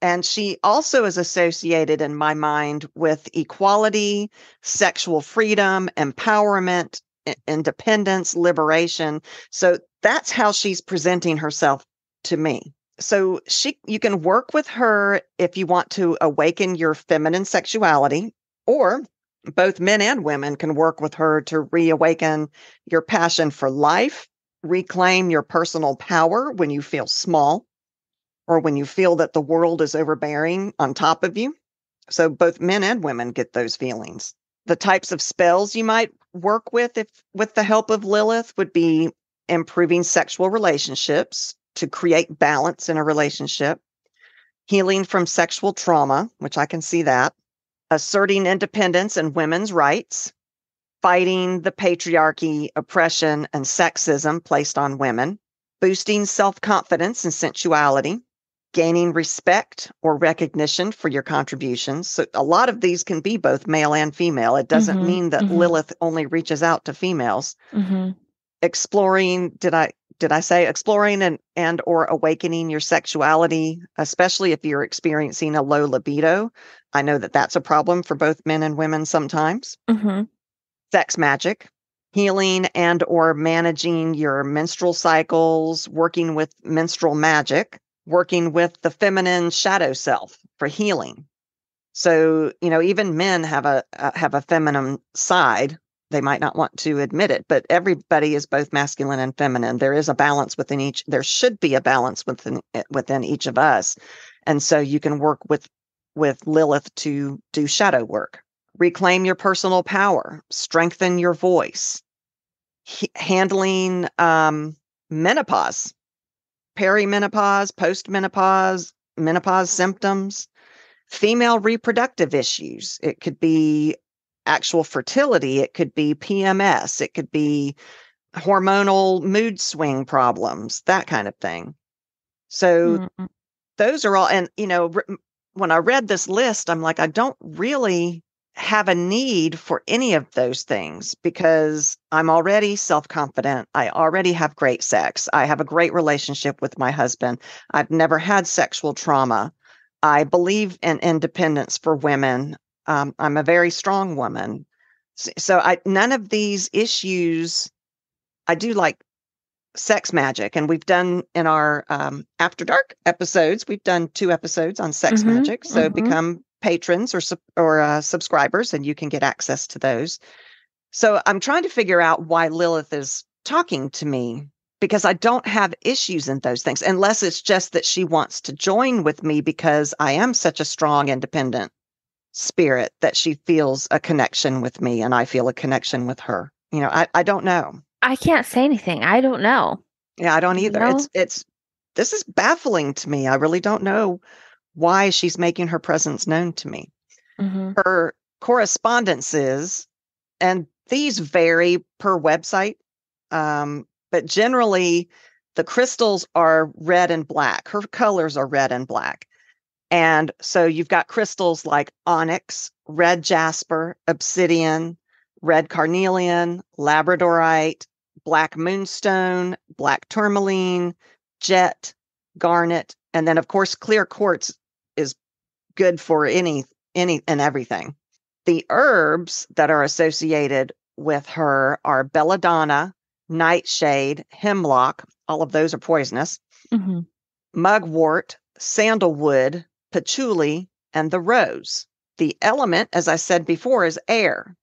Speaker 2: And she also is associated in my mind with equality, sexual freedom, empowerment, independence, liberation. So that's how she's presenting herself to me. So you can work with her if you want to awaken your feminine sexuality, or both men and women can work with her to reawaken your passion for life, reclaim your personal power when you feel small, or when you feel that the world is overbearing on top of you. So both men and women get those feelings. The types of spells you might work with with the help of Lilith would be improving sexual relationships to create balance in a relationship, healing from sexual trauma, which I can see that, asserting independence and women's rights, fighting the patriarchy, oppression, and sexism placed on women, boosting self-confidence and sensuality, gaining respect or recognition for your contributions. So a lot of these can be both male and female. It doesn't mean that Lilith only reaches out to females. Exploring, did I say exploring and or awakening your sexuality, especially if you're experiencing a low libido. I know that that's a problem for both men and women sometimes. sex magic, healing and or managing your menstrual cycles, working with menstrual magic, working with the feminine shadow self for healing. So, even men have a feminine side. They might not want to admit it, but everybody is both masculine and feminine. There is a balance within each. There should be a balance within each of us. And so you can work with Lilith to do shadow work, reclaim your personal power, strengthen your voice, handling menopause, perimenopause, postmenopause, menopause symptoms, female reproductive issues. It could be actual fertility. It could be PMS. It could be hormonal mood swing problems, that kind of thing. So those are all, and, when I read this list, I'm like, I don't really have a need for any of those things because I'm already self-confident. I already have great sex. I have a great relationship with my husband. I've never had sexual trauma. I believe in independence for women. I'm a very strong woman. So none of these issues, I do like sex magic. And we've done in our After Dark episodes, we've done 2 episodes on sex magic. So become patrons or subscribers and you can get access to those. So I'm trying to figure out why Lilith is talking to me because I don't have issues in those things, unless it's just that she wants to join with me because I am such a strong, independent spirit that she feels a connection with me and I feel a connection with her. I don't know.
Speaker 1: I can't say anything. I don't know.
Speaker 2: Yeah, I don't either. This is baffling to me. I really don't know why she's making her presence known to me. Her correspondences, and these vary per website, but generally the crystals are red and black. Her colors are red and black. And so you've got crystals like onyx, red jasper, obsidian, red carnelian, labradorite, black moonstone, black tourmaline, jet, garnet, and then of course clear quartz is good for any and everything. The herbs that are associated with her are belladonna, nightshade, hemlock, all of those are poisonous, mugwort, sandalwood, patchouli, and the rose. The element, as I said before, is air.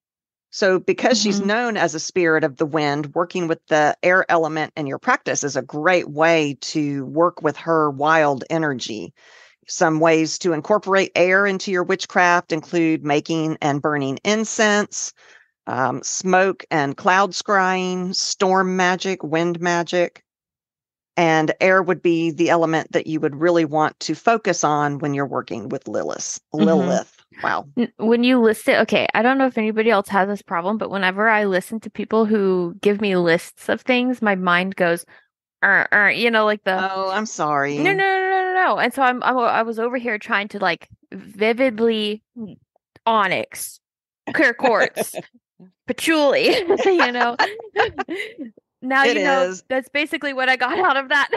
Speaker 2: So because she's known as a spirit of the wind, working with the air element in your practice is a great way to work with her wild energy. Some ways to incorporate air into your witchcraft include making and burning incense, smoke and cloud scrying, storm magic, wind magic. And air would be the element that you would really want to focus on when you're working with Lilith. Wow.
Speaker 1: When you list it, okay, I don't know if anybody else has this problem, but whenever I listen to people who give me lists of things, my mind goes, like the.
Speaker 2: Oh, I'm sorry.
Speaker 1: No. And so I was over here trying to like vividly onyx, clear quartz, patchouli, Now
Speaker 2: it
Speaker 1: you know
Speaker 2: is.
Speaker 1: that's basically what I got out of that.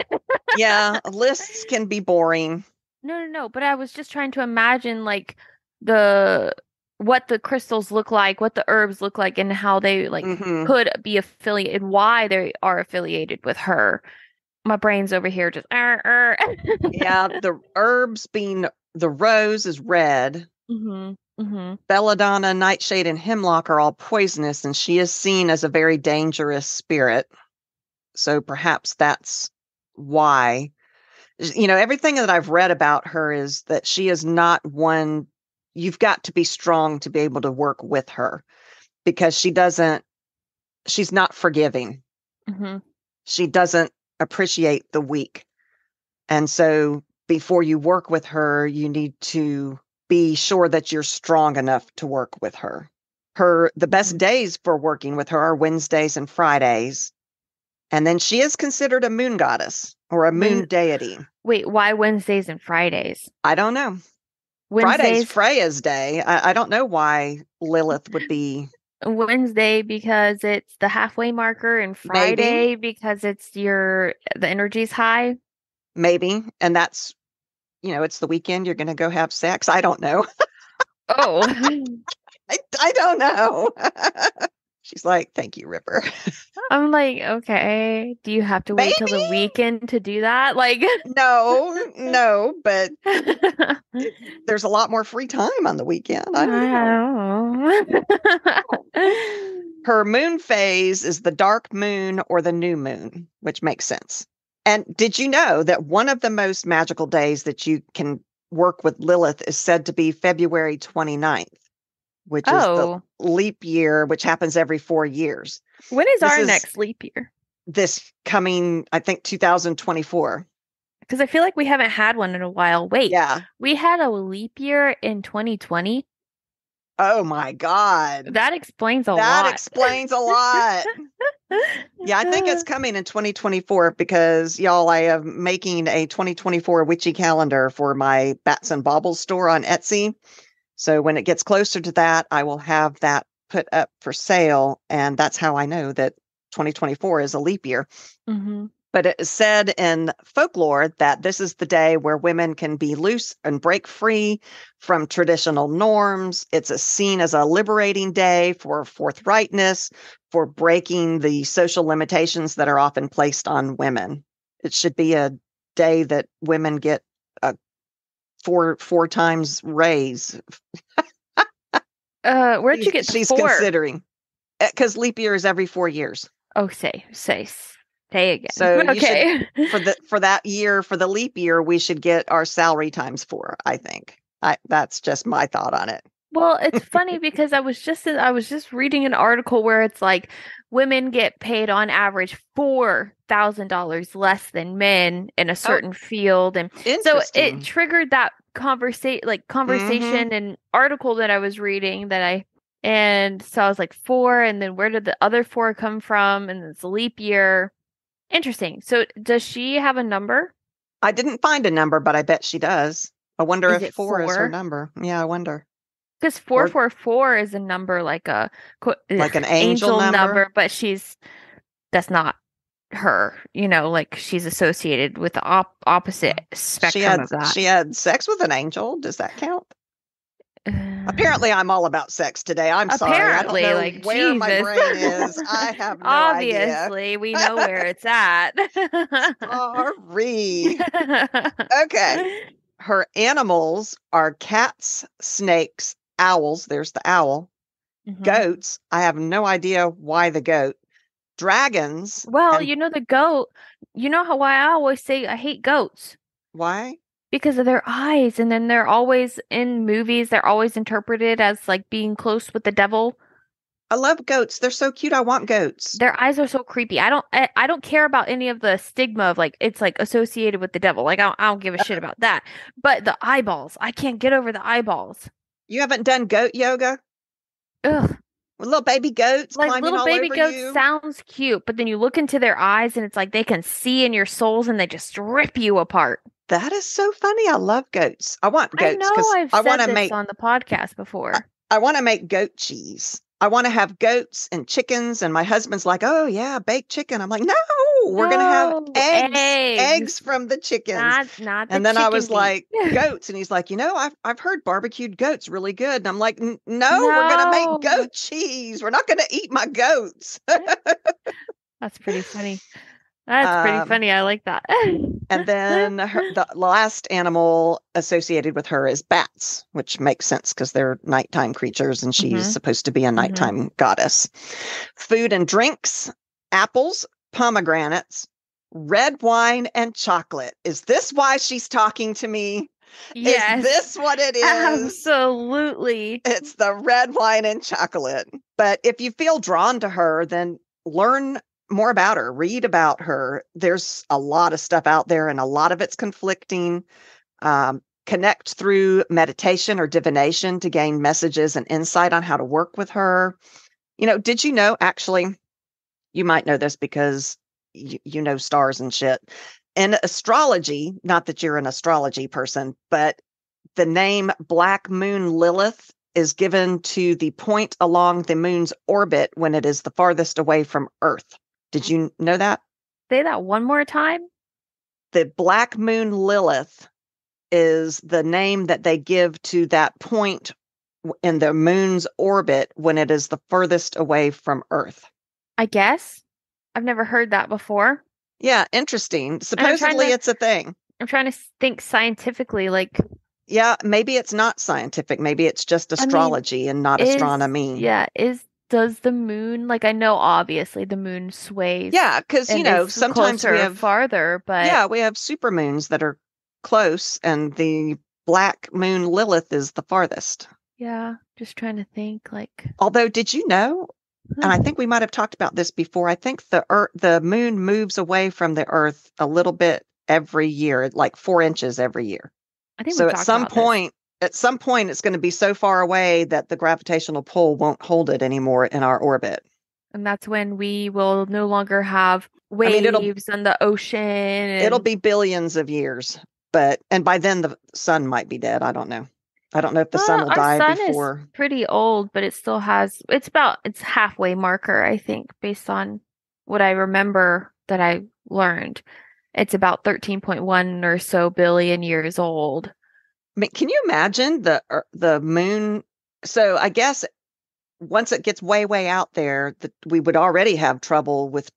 Speaker 2: Yeah, lists can be boring.
Speaker 1: No. But I was just trying to imagine like what the crystals look like, what the herbs look like, and how they could be affiliated, why they are affiliated with her. My brain's over here just.
Speaker 2: Yeah, the herbs being the rose is red. Belladonna, nightshade, and hemlock are all poisonous, and she is seen as a very dangerous spirit. So perhaps that's why. Everything that I've read about her is that she is not one. You've got to be strong to be able to work with her because she's not forgiving. She doesn't appreciate the weak. And so before you work with her, you need to be sure that you're strong enough to work with her. The best days for working with her are Wednesdays and Fridays. And then she is considered a moon goddess or a moon deity.
Speaker 1: Wait, why Wednesdays and Fridays?
Speaker 2: I don't know. Friday's Freya's day. I don't know why Lilith would be.
Speaker 1: Wednesday because it's the halfway marker, and Friday because it's the energy's high.
Speaker 2: Maybe. And that's, it's the weekend. You're going to go have sex. I don't know.
Speaker 1: Oh.
Speaker 2: I don't know. She's like, thank you, Ripper.
Speaker 1: I'm like, okay, do you have to wait till the
Speaker 2: Maybe.
Speaker 1: weekend to do that? Like,
Speaker 2: No, but there's a lot more free time on the weekend. I don't know. Her moon phase is the dark moon or the new moon, which makes sense. And did you know that one of the most magical days that you can work with Lilith is said to be February 29th, which is the leap year, which happens every 4 years.
Speaker 1: When is our next leap year?
Speaker 2: This coming, I think, 2024.
Speaker 1: Because I feel like we haven't had one in a while. Wait,
Speaker 2: yeah,
Speaker 1: we had a leap year in 2020.
Speaker 2: Oh my God.
Speaker 1: That explains a lot.
Speaker 2: That explains a lot. Yeah, I think it's coming in 2024 because, y'all, I am making a 2024 witchy calendar for my Bats and Baubles store on Etsy. So when it gets closer to that, I will have that put up for sale. And that's how I know that 2024 is a leap year.
Speaker 1: Mm-hmm.
Speaker 2: But it is said in folklore that this is the day where women can be loose and break free from traditional norms. It's seen as a liberating day for forthrightness, for breaking the social limitations that are often placed on women. It should be a day that women get a four times raise.
Speaker 1: Where'd you get the
Speaker 2: she's
Speaker 1: 4?
Speaker 2: Considering, because leap year is every 4 years.
Speaker 1: Oh, say again.
Speaker 2: So
Speaker 1: okay.
Speaker 2: For that year, for the leap year, we should get our salary times 4, I think. That's just my thought on it.
Speaker 1: Well, it's funny because I was just reading an article where it's like women get paid on average $4,000 less than men in a certain field, and so it triggered that conversation and article that I was reading and so I was like 4, and then where did the other 4 come from? And it's a leap year. Interesting. So does she have a number?
Speaker 2: I didn't find a number, but I bet she does. I wonder if 4 is her
Speaker 1: 4?
Speaker 2: number. Yeah, I wonder.
Speaker 1: Because 444 is a number like an
Speaker 2: angel number,
Speaker 1: but that's not her. Like she's associated with the opposite spectrum of that.
Speaker 2: She had sex with an angel. Does that count? Apparently, I'm all about sex today. I'm sorry. I don't know where my brain is. I have no idea.
Speaker 1: Obviously, we know where it's at.
Speaker 2: Sorry. Okay. Her animals are cats, snakes, owls. There's the owl. Mm-hmm. Goats. I have no idea why the goat. Dragons.
Speaker 1: Well, the goat. Why I always say I hate goats.
Speaker 2: Why?
Speaker 1: Because of their eyes, and then they're always in movies. They're always interpreted as like being close with the devil.
Speaker 2: I love goats. They're so cute. I want goats.
Speaker 1: Their eyes are so creepy. I don't care about any of the stigma of like it's like associated with the devil. Like I don't give a shit about that. But the eyeballs, I can't get over the eyeballs.
Speaker 2: You haven't done goat yoga?
Speaker 1: Ugh.
Speaker 2: With little baby goats climbing
Speaker 1: little
Speaker 2: all
Speaker 1: baby
Speaker 2: over
Speaker 1: goats
Speaker 2: you.
Speaker 1: Sounds cute, but then you look into their eyes and it's like they can see in your souls and they just rip you apart.
Speaker 2: That is so funny. I love goats. I want goats
Speaker 1: because I want to make on the podcast before.
Speaker 2: I want to make goat cheese. I want to have goats and chickens, and my husband's like, "Oh yeah, baked chicken." I'm like, "No, we're gonna have eggs from the chickens."
Speaker 1: Not
Speaker 2: and then I was like, "Goats," and he's like, I've heard barbecued goats really good." And I'm like, "No, we're gonna make goat cheese. We're not gonna eat my goats."
Speaker 1: That's pretty funny. That's pretty funny. I like that.
Speaker 2: And then the last animal associated with her is bats, which makes sense because they're nighttime creatures and she's supposed to be a nighttime goddess. Food and drinks, apples, pomegranates, red wine, and chocolate. Is this why she's talking to me?
Speaker 1: Yes.
Speaker 2: Is this what it is?
Speaker 1: Absolutely.
Speaker 2: It's the red wine and chocolate. But if you feel drawn to her, then learn more about her, read about her. There's a lot of stuff out there and a lot of it's conflicting. Connect through meditation or divination to gain messages and insight on how to work with her. Did you know, actually, you might know this because you know stars and shit. In astrology, not that you're an astrology person, but the name Black Moon Lilith is given to the point along the moon's orbit when it is the farthest away from Earth. Did you know that?
Speaker 1: Say that one more time.
Speaker 2: The Black Moon Lilith is the name that they give to that point in the moon's orbit when it is the furthest away from Earth.
Speaker 1: I guess. I've never heard that before.
Speaker 2: Yeah, interesting.
Speaker 1: And
Speaker 2: Supposedly it's a thing.
Speaker 1: I'm trying to think scientifically, like,
Speaker 2: Yeah, maybe it's not scientific. Maybe it's just astrology and not astronomy.
Speaker 1: Does the moon, like, I know obviously the moon sways
Speaker 2: Yeah, because,
Speaker 1: and is
Speaker 2: sometimes
Speaker 1: closer
Speaker 2: we
Speaker 1: or
Speaker 2: have,
Speaker 1: farther, but
Speaker 2: yeah, we have supermoons that are close, and the black moon Lilith is the farthest.
Speaker 1: yeah, just trying to think, like,
Speaker 2: Although, did you know, and I think we might have talked about this before, I think the moon moves away from the Earth a little bit every year, like 4 inches every year.
Speaker 1: I think
Speaker 2: So
Speaker 1: we've talked about this.
Speaker 2: at some point, it's going to be so far away that the gravitational pull won't hold it anymore in our orbit.
Speaker 1: And that's when we will no longer have
Speaker 2: I mean,
Speaker 1: waves on the ocean
Speaker 2: it'll
Speaker 1: and
Speaker 2: be billions of years, and by then the sun might be dead. I don't know. I don't know if the sun will
Speaker 1: our
Speaker 2: die
Speaker 1: sun
Speaker 2: before.
Speaker 1: is pretty old, but it still has it's halfway marker, I think, based on what I remember that I learned. It's about 13.1 or so billion years old.
Speaker 2: I mean, can you imagine the moon? So I guess once it gets way out there, we would already have trouble with.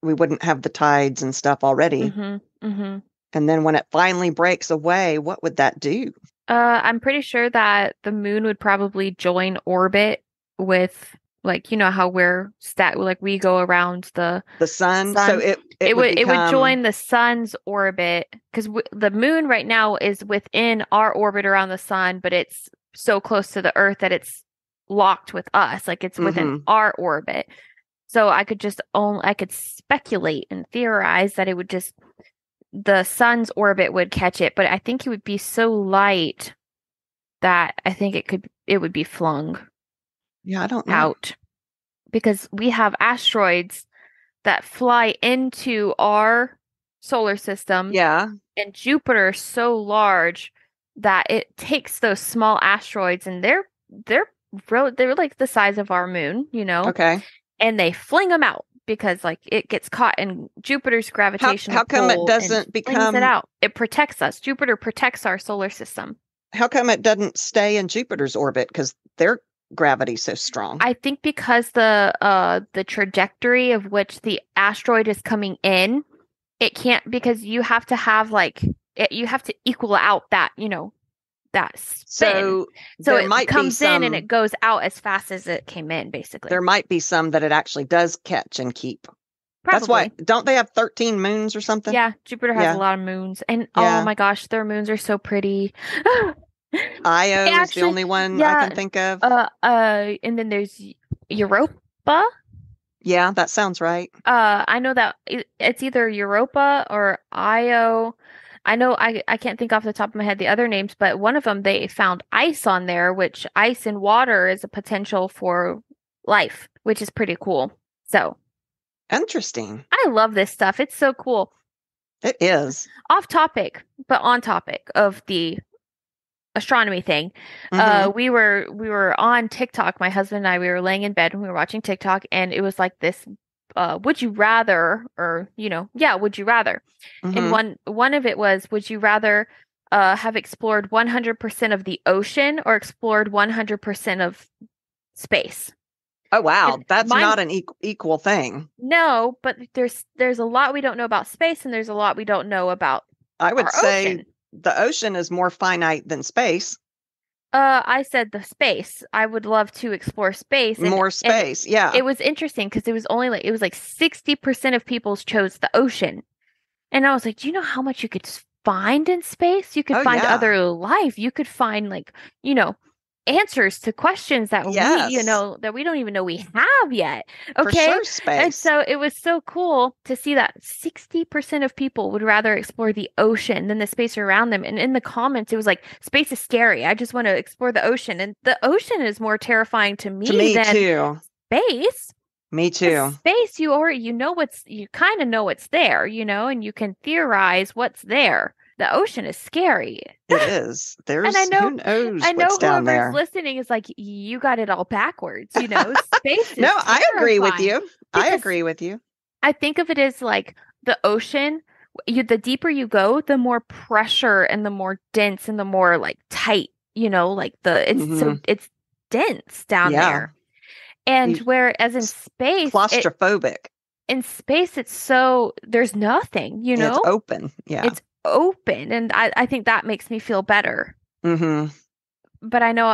Speaker 2: We wouldn't have the tides and stuff already. And then when it finally breaks away, what would that do?
Speaker 1: I'm pretty sure that the moon would probably join orbit with, like, you know how we're like we go around the
Speaker 2: sun.
Speaker 1: sun.
Speaker 2: So it would
Speaker 1: join the sun's orbit, because the moon right now is within our orbit around the sun, but it's so close to the Earth that it's locked with us, like it's within our orbit. So I could speculate and theorize that it would just the sun's orbit would catch it, but I think it would be so light that I think it would be flung
Speaker 2: I don't know.
Speaker 1: out, because we have asteroids that fly into our solar system.
Speaker 2: Yeah.
Speaker 1: And Jupiter is so large that it takes those small asteroids, and they're like the size of our moon,
Speaker 2: Okay.
Speaker 1: And they fling them out, because like it gets caught in Jupiter's gravitational
Speaker 2: how come
Speaker 1: pull
Speaker 2: it doesn't
Speaker 1: and
Speaker 2: become
Speaker 1: flings it out? It protects us. Jupiter protects our solar system.
Speaker 2: How come it doesn't stay in Jupiter's orbit? Because their gravity's so strong.
Speaker 1: I think because the trajectory of which the asteroid is coming in, it can't, because you have to have you have to equal out that, that spin. So
Speaker 2: there
Speaker 1: it
Speaker 2: might
Speaker 1: comes
Speaker 2: be
Speaker 1: in and it goes out as fast as it came in, basically.
Speaker 2: There might be some that it actually does catch and keep.
Speaker 1: Probably.
Speaker 2: That's why, don't they have 13 moons or something?
Speaker 1: Yeah, Jupiter has a lot of moons. And
Speaker 2: Yeah.
Speaker 1: oh my gosh, their moons are so pretty.
Speaker 2: Io is the only one I can think of.
Speaker 1: And then there's Europa.
Speaker 2: Yeah, that sounds right.
Speaker 1: I know that it's either Europa or Io. I know I can't think off the top of my head the other names, but one of them, they found ice on there, which ice and water is a potential for life, which is pretty cool. So
Speaker 2: interesting.
Speaker 1: I love this stuff. It's so cool.
Speaker 2: It is.
Speaker 1: Off topic, but on topic of the astronomy thing. We were on TikTok, my husband and I, we were laying in bed and we were watching TikTok, and it was like this would you rather, or would you rather? And one of it was, would you rather have explored 100% of the ocean or explored 100% of space?
Speaker 2: Oh wow,
Speaker 1: and
Speaker 2: that's not an equal thing.
Speaker 1: No, but there's a lot we don't know about space, and there's a lot we don't know about
Speaker 2: I would say
Speaker 1: ocean.
Speaker 2: The ocean is more finite than space.
Speaker 1: I said the space. I would love to explore space.
Speaker 2: More space, yeah.
Speaker 1: It was interesting because it was like 60% of people chose the ocean. And I was like, do you know how much you could find in space? You could find other life. You could find answers to questions that that we don't even know we have yet. Okay.
Speaker 2: For sure, space.
Speaker 1: And so it was so cool to see that 60% of people would rather explore the ocean than the space around them. And in the comments, it was like, space is scary. I just want to explore the ocean. And the ocean is more terrifying to me than
Speaker 2: too.
Speaker 1: Space.
Speaker 2: Me too.
Speaker 1: Space, you kind of know what's there, and you can theorize what's there. The ocean is scary.
Speaker 2: It is. There's,
Speaker 1: and I know,
Speaker 2: who knows what's down there.
Speaker 1: Listening is like, you got it all backwards. Space is
Speaker 2: No,
Speaker 1: terrifying.
Speaker 2: I agree with you. I agree with you.
Speaker 1: I think of it as like the ocean. The deeper you go, the more pressure and the more dense and the more like tight. It's dense down
Speaker 2: Yeah.
Speaker 1: there. And
Speaker 2: You-
Speaker 1: whereas
Speaker 2: Claustrophobic.
Speaker 1: in space, it's so there's nothing, you
Speaker 2: It's
Speaker 1: know?
Speaker 2: open. Yeah.
Speaker 1: It's open. And I think that makes me feel better.
Speaker 2: hmm
Speaker 1: But I know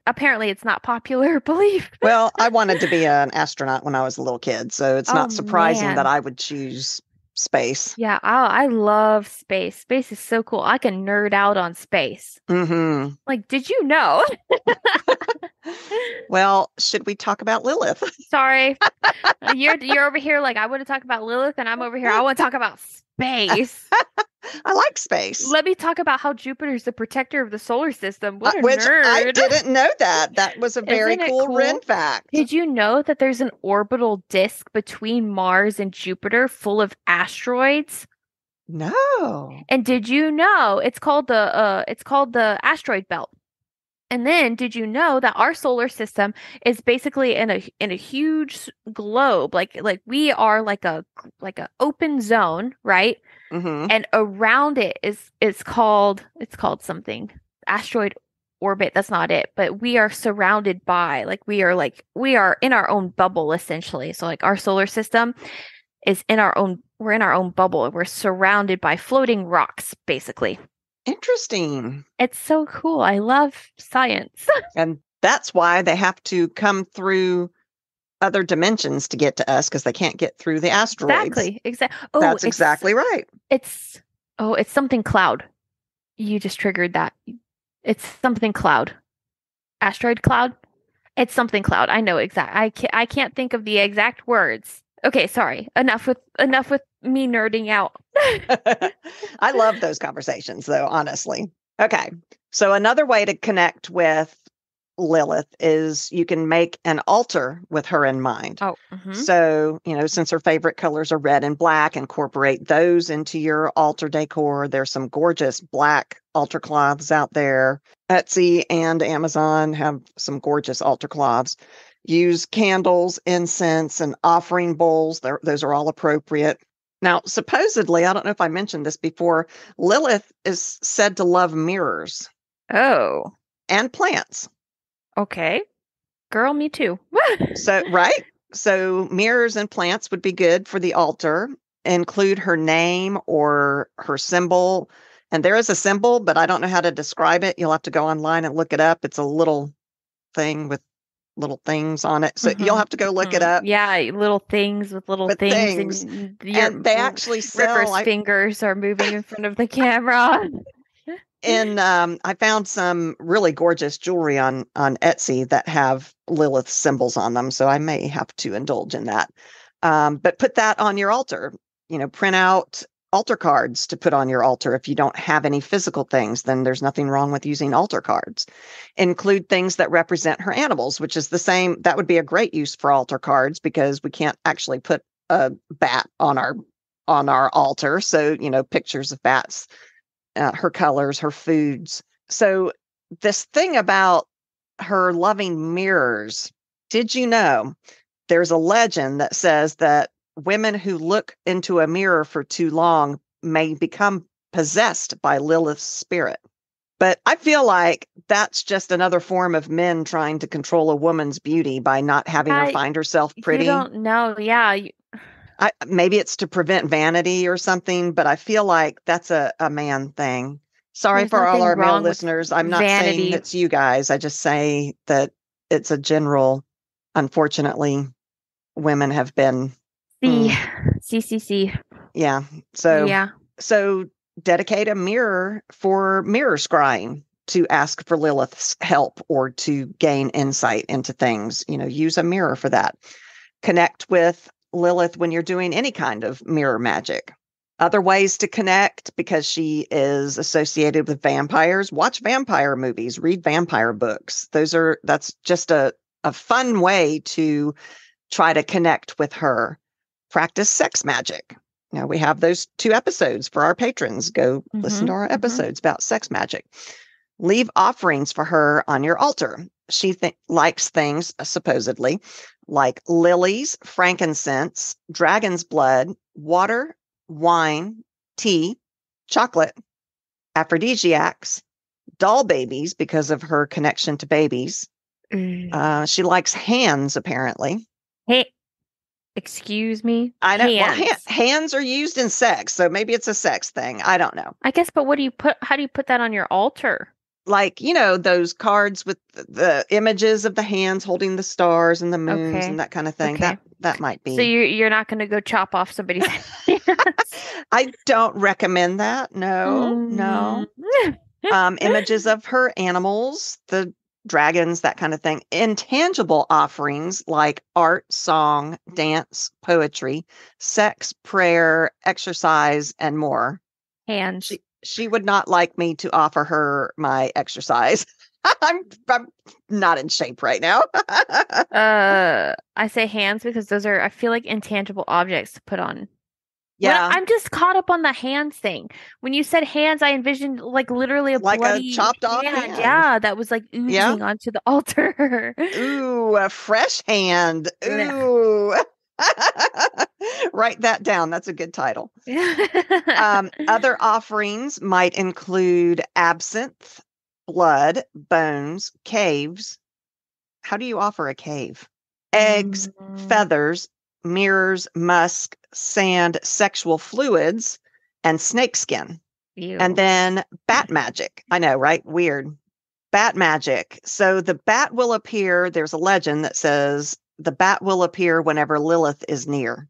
Speaker 1: apparently it's not popular belief.
Speaker 2: Well, I wanted to be an astronaut when I was a little kid, so it's
Speaker 1: Oh,
Speaker 2: not surprising that
Speaker 1: man.
Speaker 2: I would choose space.
Speaker 1: Yeah, I love space. Space is so cool. I can nerd out on space.
Speaker 2: hmm
Speaker 1: Like, did you know?
Speaker 2: Well, should we talk about Lilith?
Speaker 1: Sorry. You're over here like I want to talk about Lilith, and I'm over here. I want to talk about space.
Speaker 2: I like space.
Speaker 1: Let me talk about how Jupiter's the protector of the solar system. What a
Speaker 2: Which I
Speaker 1: nerd.
Speaker 2: didn't know that. That was a very
Speaker 1: Isn't it
Speaker 2: cool Wren
Speaker 1: cool?
Speaker 2: fact.
Speaker 1: Did you know that there's an orbital disk between Mars and Jupiter full of asteroids?
Speaker 2: No.
Speaker 1: And did you know it's called the asteroid belt? And then did you know that our solar system is basically in a huge globe, like we are like a open zone, right?
Speaker 2: hmm
Speaker 1: And around it is called something asteroid orbit. That's not it, but we are surrounded by we are in our own bubble essentially. So like our solar system is we're in our own bubble. We're surrounded by floating rocks, basically.
Speaker 2: Interesting.
Speaker 1: It's so cool. I love science.
Speaker 2: And that's why they have to come through other dimensions to get to us because they can't get through the asteroids.
Speaker 1: Exactly.
Speaker 2: That's exactly right.
Speaker 1: It's something cloud. You just triggered that. It's something cloud. Asteroid cloud? It's something cloud. I know I can't think of the exact words. Okay, sorry. Enough with me nerding out.
Speaker 2: I love those conversations, though, honestly. Okay. So another way to connect with Lilith is you can make an altar with her in mind.
Speaker 1: Oh,
Speaker 2: So, since her favorite colors are red and black, incorporate those into your altar decor. There's some gorgeous black altar cloths out there. Etsy and Amazon have some gorgeous altar cloths. Use candles, incense, and offering bowls. Those are all appropriate. Now, supposedly, I don't know if I mentioned this before, Lilith is said to love mirrors.
Speaker 1: Oh.
Speaker 2: And plants.
Speaker 1: Okay. Girl, me too.
Speaker 2: Right. So mirrors and plants would be good for the altar. Include her name or her symbol. And there is a symbol, but I don't know how to describe it. You'll have to go online and look it up. It's a little thing with little things on it. So you'll have to go look it up.
Speaker 1: Yeah, little things with little things.
Speaker 2: And they actually sell.
Speaker 1: Ripper's fingers are moving in front of the camera.
Speaker 2: And I found some really gorgeous jewelry on Etsy that have Lilith symbols on them. So I may have to indulge in that. But put that on your altar. Print out altar cards to put on your altar. If you don't have any physical things, then there's nothing wrong with using altar cards. Include things that represent her animals, which is the same. That would be a great use for altar cards because we can't actually put a bat on our altar. So, pictures of bats, her colors, her foods. So this thing about her loving mirrors, did you know there's a legend that says that women who look into a mirror for too long may become possessed by Lilith's spirit? But I feel like that's just another form of men trying to control a woman's beauty by not having her find herself pretty.
Speaker 1: You don't know. Yeah.
Speaker 2: Maybe it's to prevent vanity or something, but I feel like that's a man thing. Sorry
Speaker 1: There's
Speaker 2: for all
Speaker 1: nothing
Speaker 2: our male
Speaker 1: wrong with
Speaker 2: listeners. I'm not
Speaker 1: vanity.
Speaker 2: saying it's you guys. I just say that it's a general, unfortunately, women have been.
Speaker 1: C.
Speaker 2: Yeah. So dedicate a mirror for mirror scrying to ask for Lilith's help or to gain insight into things. Use a mirror for that. Connect with Lilith when you're doing any kind of mirror magic. Other ways to connect, because she is associated with vampires, watch vampire movies, read vampire books. That's just a fun way to try to connect with her. Practice sex magic. We have those 2 episodes for our patrons. Go listen to our episodes about sex magic. Leave offerings for her on your altar. She likes things, supposedly, like lilies, frankincense, dragon's blood, water, wine, tea, chocolate, aphrodisiacs, doll babies because of her connection to babies, She likes hands, apparently.
Speaker 1: Hey, excuse me?
Speaker 2: I know. Well,
Speaker 1: Hands.
Speaker 2: hands are used in sex, so maybe it's a sex thing. I don't know.
Speaker 1: I guess, but how do you put that on your altar?
Speaker 2: Like, those cards with the images of the hands holding the stars and the moons and
Speaker 1: Okay.
Speaker 2: that kind of thing.
Speaker 1: Okay.
Speaker 2: That might
Speaker 1: So
Speaker 2: be.
Speaker 1: you're not going to go chop off somebody's hands.
Speaker 2: I don't recommend that. No,
Speaker 1: Mm.
Speaker 2: no. Images of her animals, the dragons, that kind of thing. Intangible offerings like art, song, dance, poetry, sex, prayer, exercise, and more.
Speaker 1: Hands.
Speaker 2: She would not like me to offer her my exercise. I'm not in shape right now.
Speaker 1: I say hands because those are, I feel like, intangible objects to put on.
Speaker 2: Yeah.
Speaker 1: I'm just caught up on the hands thing. When you said hands, I envisioned like literally a
Speaker 2: Like a
Speaker 1: bloody
Speaker 2: chopped off
Speaker 1: hand.
Speaker 2: hand.
Speaker 1: Yeah, that was like
Speaker 2: Yeah.
Speaker 1: oozing onto the altar.
Speaker 2: Ooh, a fresh hand. Ooh. Write that down. That's a good title. Other offerings might include absinthe, blood, bones, caves. How do you offer a cave? Eggs, feathers, mirrors, musk, sand, sexual fluids, and snakeskin.
Speaker 1: Ew.
Speaker 2: And then bat magic. I know, right? Weird. Bat magic. So the bat will appear. There's a legend that says the bat will appear whenever Lilith is near.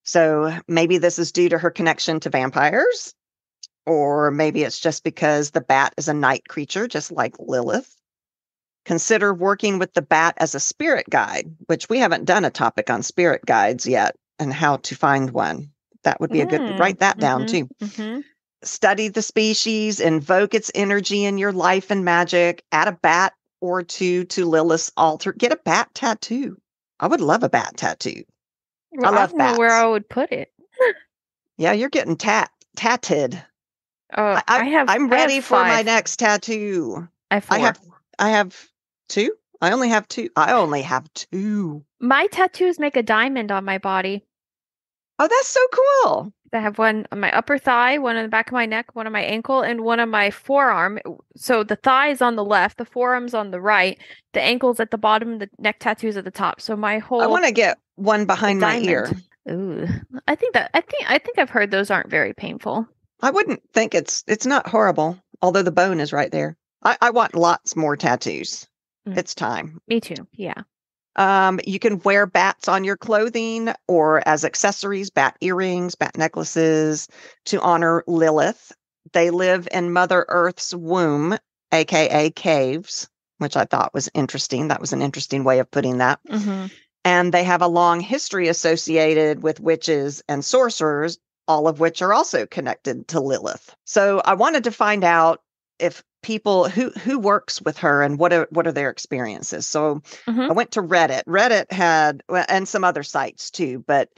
Speaker 2: So maybe this is due to her connection to vampires, or maybe it's just because the bat is a night creature, just like Lilith. Consider working with the bat as a spirit guide, which we haven't done a topic on spirit guides yet and how to find one. That would be a good, write that down too. Study the species, invoke its energy in your life and magic, add a bat or two to Lilith's altar. Get a bat tattoo. I would love a bat tattoo.
Speaker 1: Well,
Speaker 2: I love
Speaker 1: don't know where
Speaker 2: bats.
Speaker 1: I would put it.
Speaker 2: Yeah, you're getting tatted.
Speaker 1: Oh,
Speaker 2: I'm ready for my
Speaker 1: 5.
Speaker 2: next tattoo.
Speaker 1: I have 4.
Speaker 2: I have 2. I only have 2. I only have 2.
Speaker 1: My tattoos make a diamond on my body.
Speaker 2: Oh, that's so cool.
Speaker 1: I have one on my upper thigh, one on the back of my neck, one on my ankle, and one on my forearm. So the thigh is on the left, the forearm's on the right, the ankle's at the bottom, the neck tattoo's at the top. So my whole
Speaker 2: I want to get one behind my ear.
Speaker 1: Ooh. I think I've heard those aren't very painful.
Speaker 2: I wouldn't think it's not horrible, although the bone is right there. I want lots more tattoos. It's time.
Speaker 1: Me too. Yeah.
Speaker 2: You can wear bats on your clothing or as accessories, bat earrings, bat necklaces to honor Lilith. They live in Mother Earth's womb, aka caves, which I thought was interesting. That was an interesting way of putting that. And they have a long history associated with witches and sorcerers, all of which are also connected to Lilith. So I wanted to find out if people who works with her and what are their experiences. So I went to Reddit. Reddit had, and some other sites too, but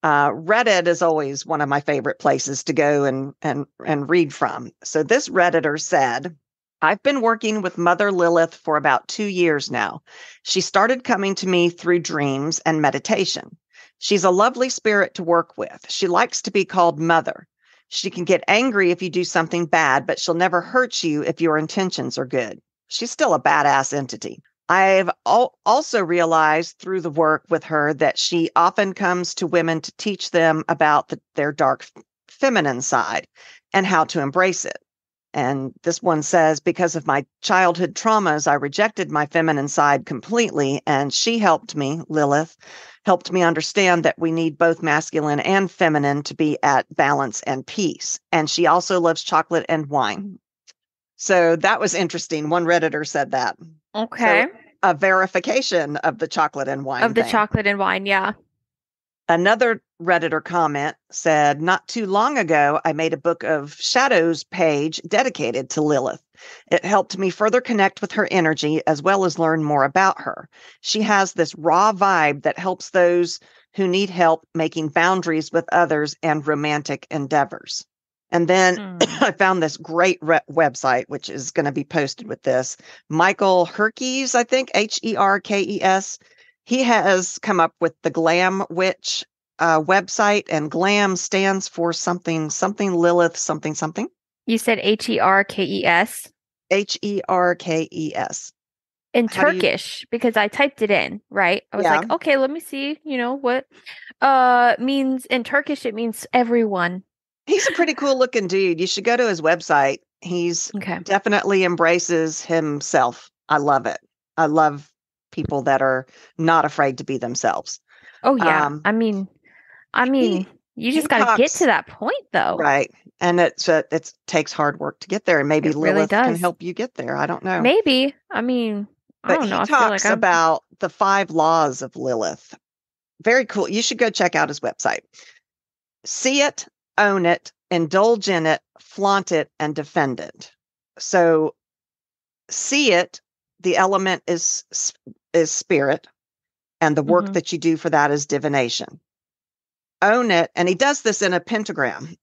Speaker 2: Reddit is always one of my favorite places to go and read from. So this Redditor said, I've been working with Mother Lilith for about 2 years now. She started coming to me through dreams and meditation. She's a lovely spirit to work with. She likes to be called Mother. She can get angry if you do something bad, but she'll never hurt you if your intentions are good. She's still a badass entity. I've also realized through the work with her that she often comes to women to teach them about their dark feminine side and how to embrace it. And this one says, because of my childhood traumas, I rejected my feminine side completely. And she helped me, Lilith, helped me understand that we need both masculine and feminine to be at balance and peace. And she also loves chocolate and wine. So that was interesting. One Redditor said that.
Speaker 1: Okay.
Speaker 2: So a verification of the chocolate and wine thing.
Speaker 1: Chocolate and wine, yeah.
Speaker 2: Another Redditor comment said, not too long ago, I made a Book of Shadows page dedicated to Lilith. It helped me further connect with her energy as well as learn more about her. She has this raw vibe that helps those who need help making boundaries with others and romantic endeavors. And then I found this great website, which is going to be posted with this. Michael Herkes, I think, Herkes. He has come up with the Glam Witch website, and Glam stands for something Lilith, something.
Speaker 1: You said Herkes.
Speaker 2: Herkes.
Speaker 1: in
Speaker 2: How do you?
Speaker 1: Turkish, because I typed it in, right? I was
Speaker 2: Yeah,
Speaker 1: like, okay, let me see, what means in Turkish. It means everyone.
Speaker 2: he's a pretty cool looking dude. You should go to his website. He's
Speaker 1: Okay.
Speaker 2: definitely embraces himself. I love it. I love people that are not afraid to be themselves.
Speaker 1: Oh yeah.
Speaker 2: Um,
Speaker 1: I mean,
Speaker 2: he
Speaker 1: you
Speaker 2: he
Speaker 1: just got to get to
Speaker 2: talks
Speaker 1: that point though.
Speaker 2: right, and it takes hard work to get there, and maybe
Speaker 1: It really
Speaker 2: Lilith can
Speaker 1: does.
Speaker 2: help you get there. I don't know,
Speaker 1: Maybe. I mean, I
Speaker 2: but
Speaker 1: don't know.
Speaker 2: he
Speaker 1: I feel like
Speaker 2: talks
Speaker 1: I'm
Speaker 2: about the 5 laws of Lilith. Very cool. You should go check out his website. See it, own it, indulge in it, flaunt it, and defend it. So see it, the element is spirit, and the work
Speaker 1: Mhm.
Speaker 2: that you do for that is divination. Own it, and he does this in a pentagram.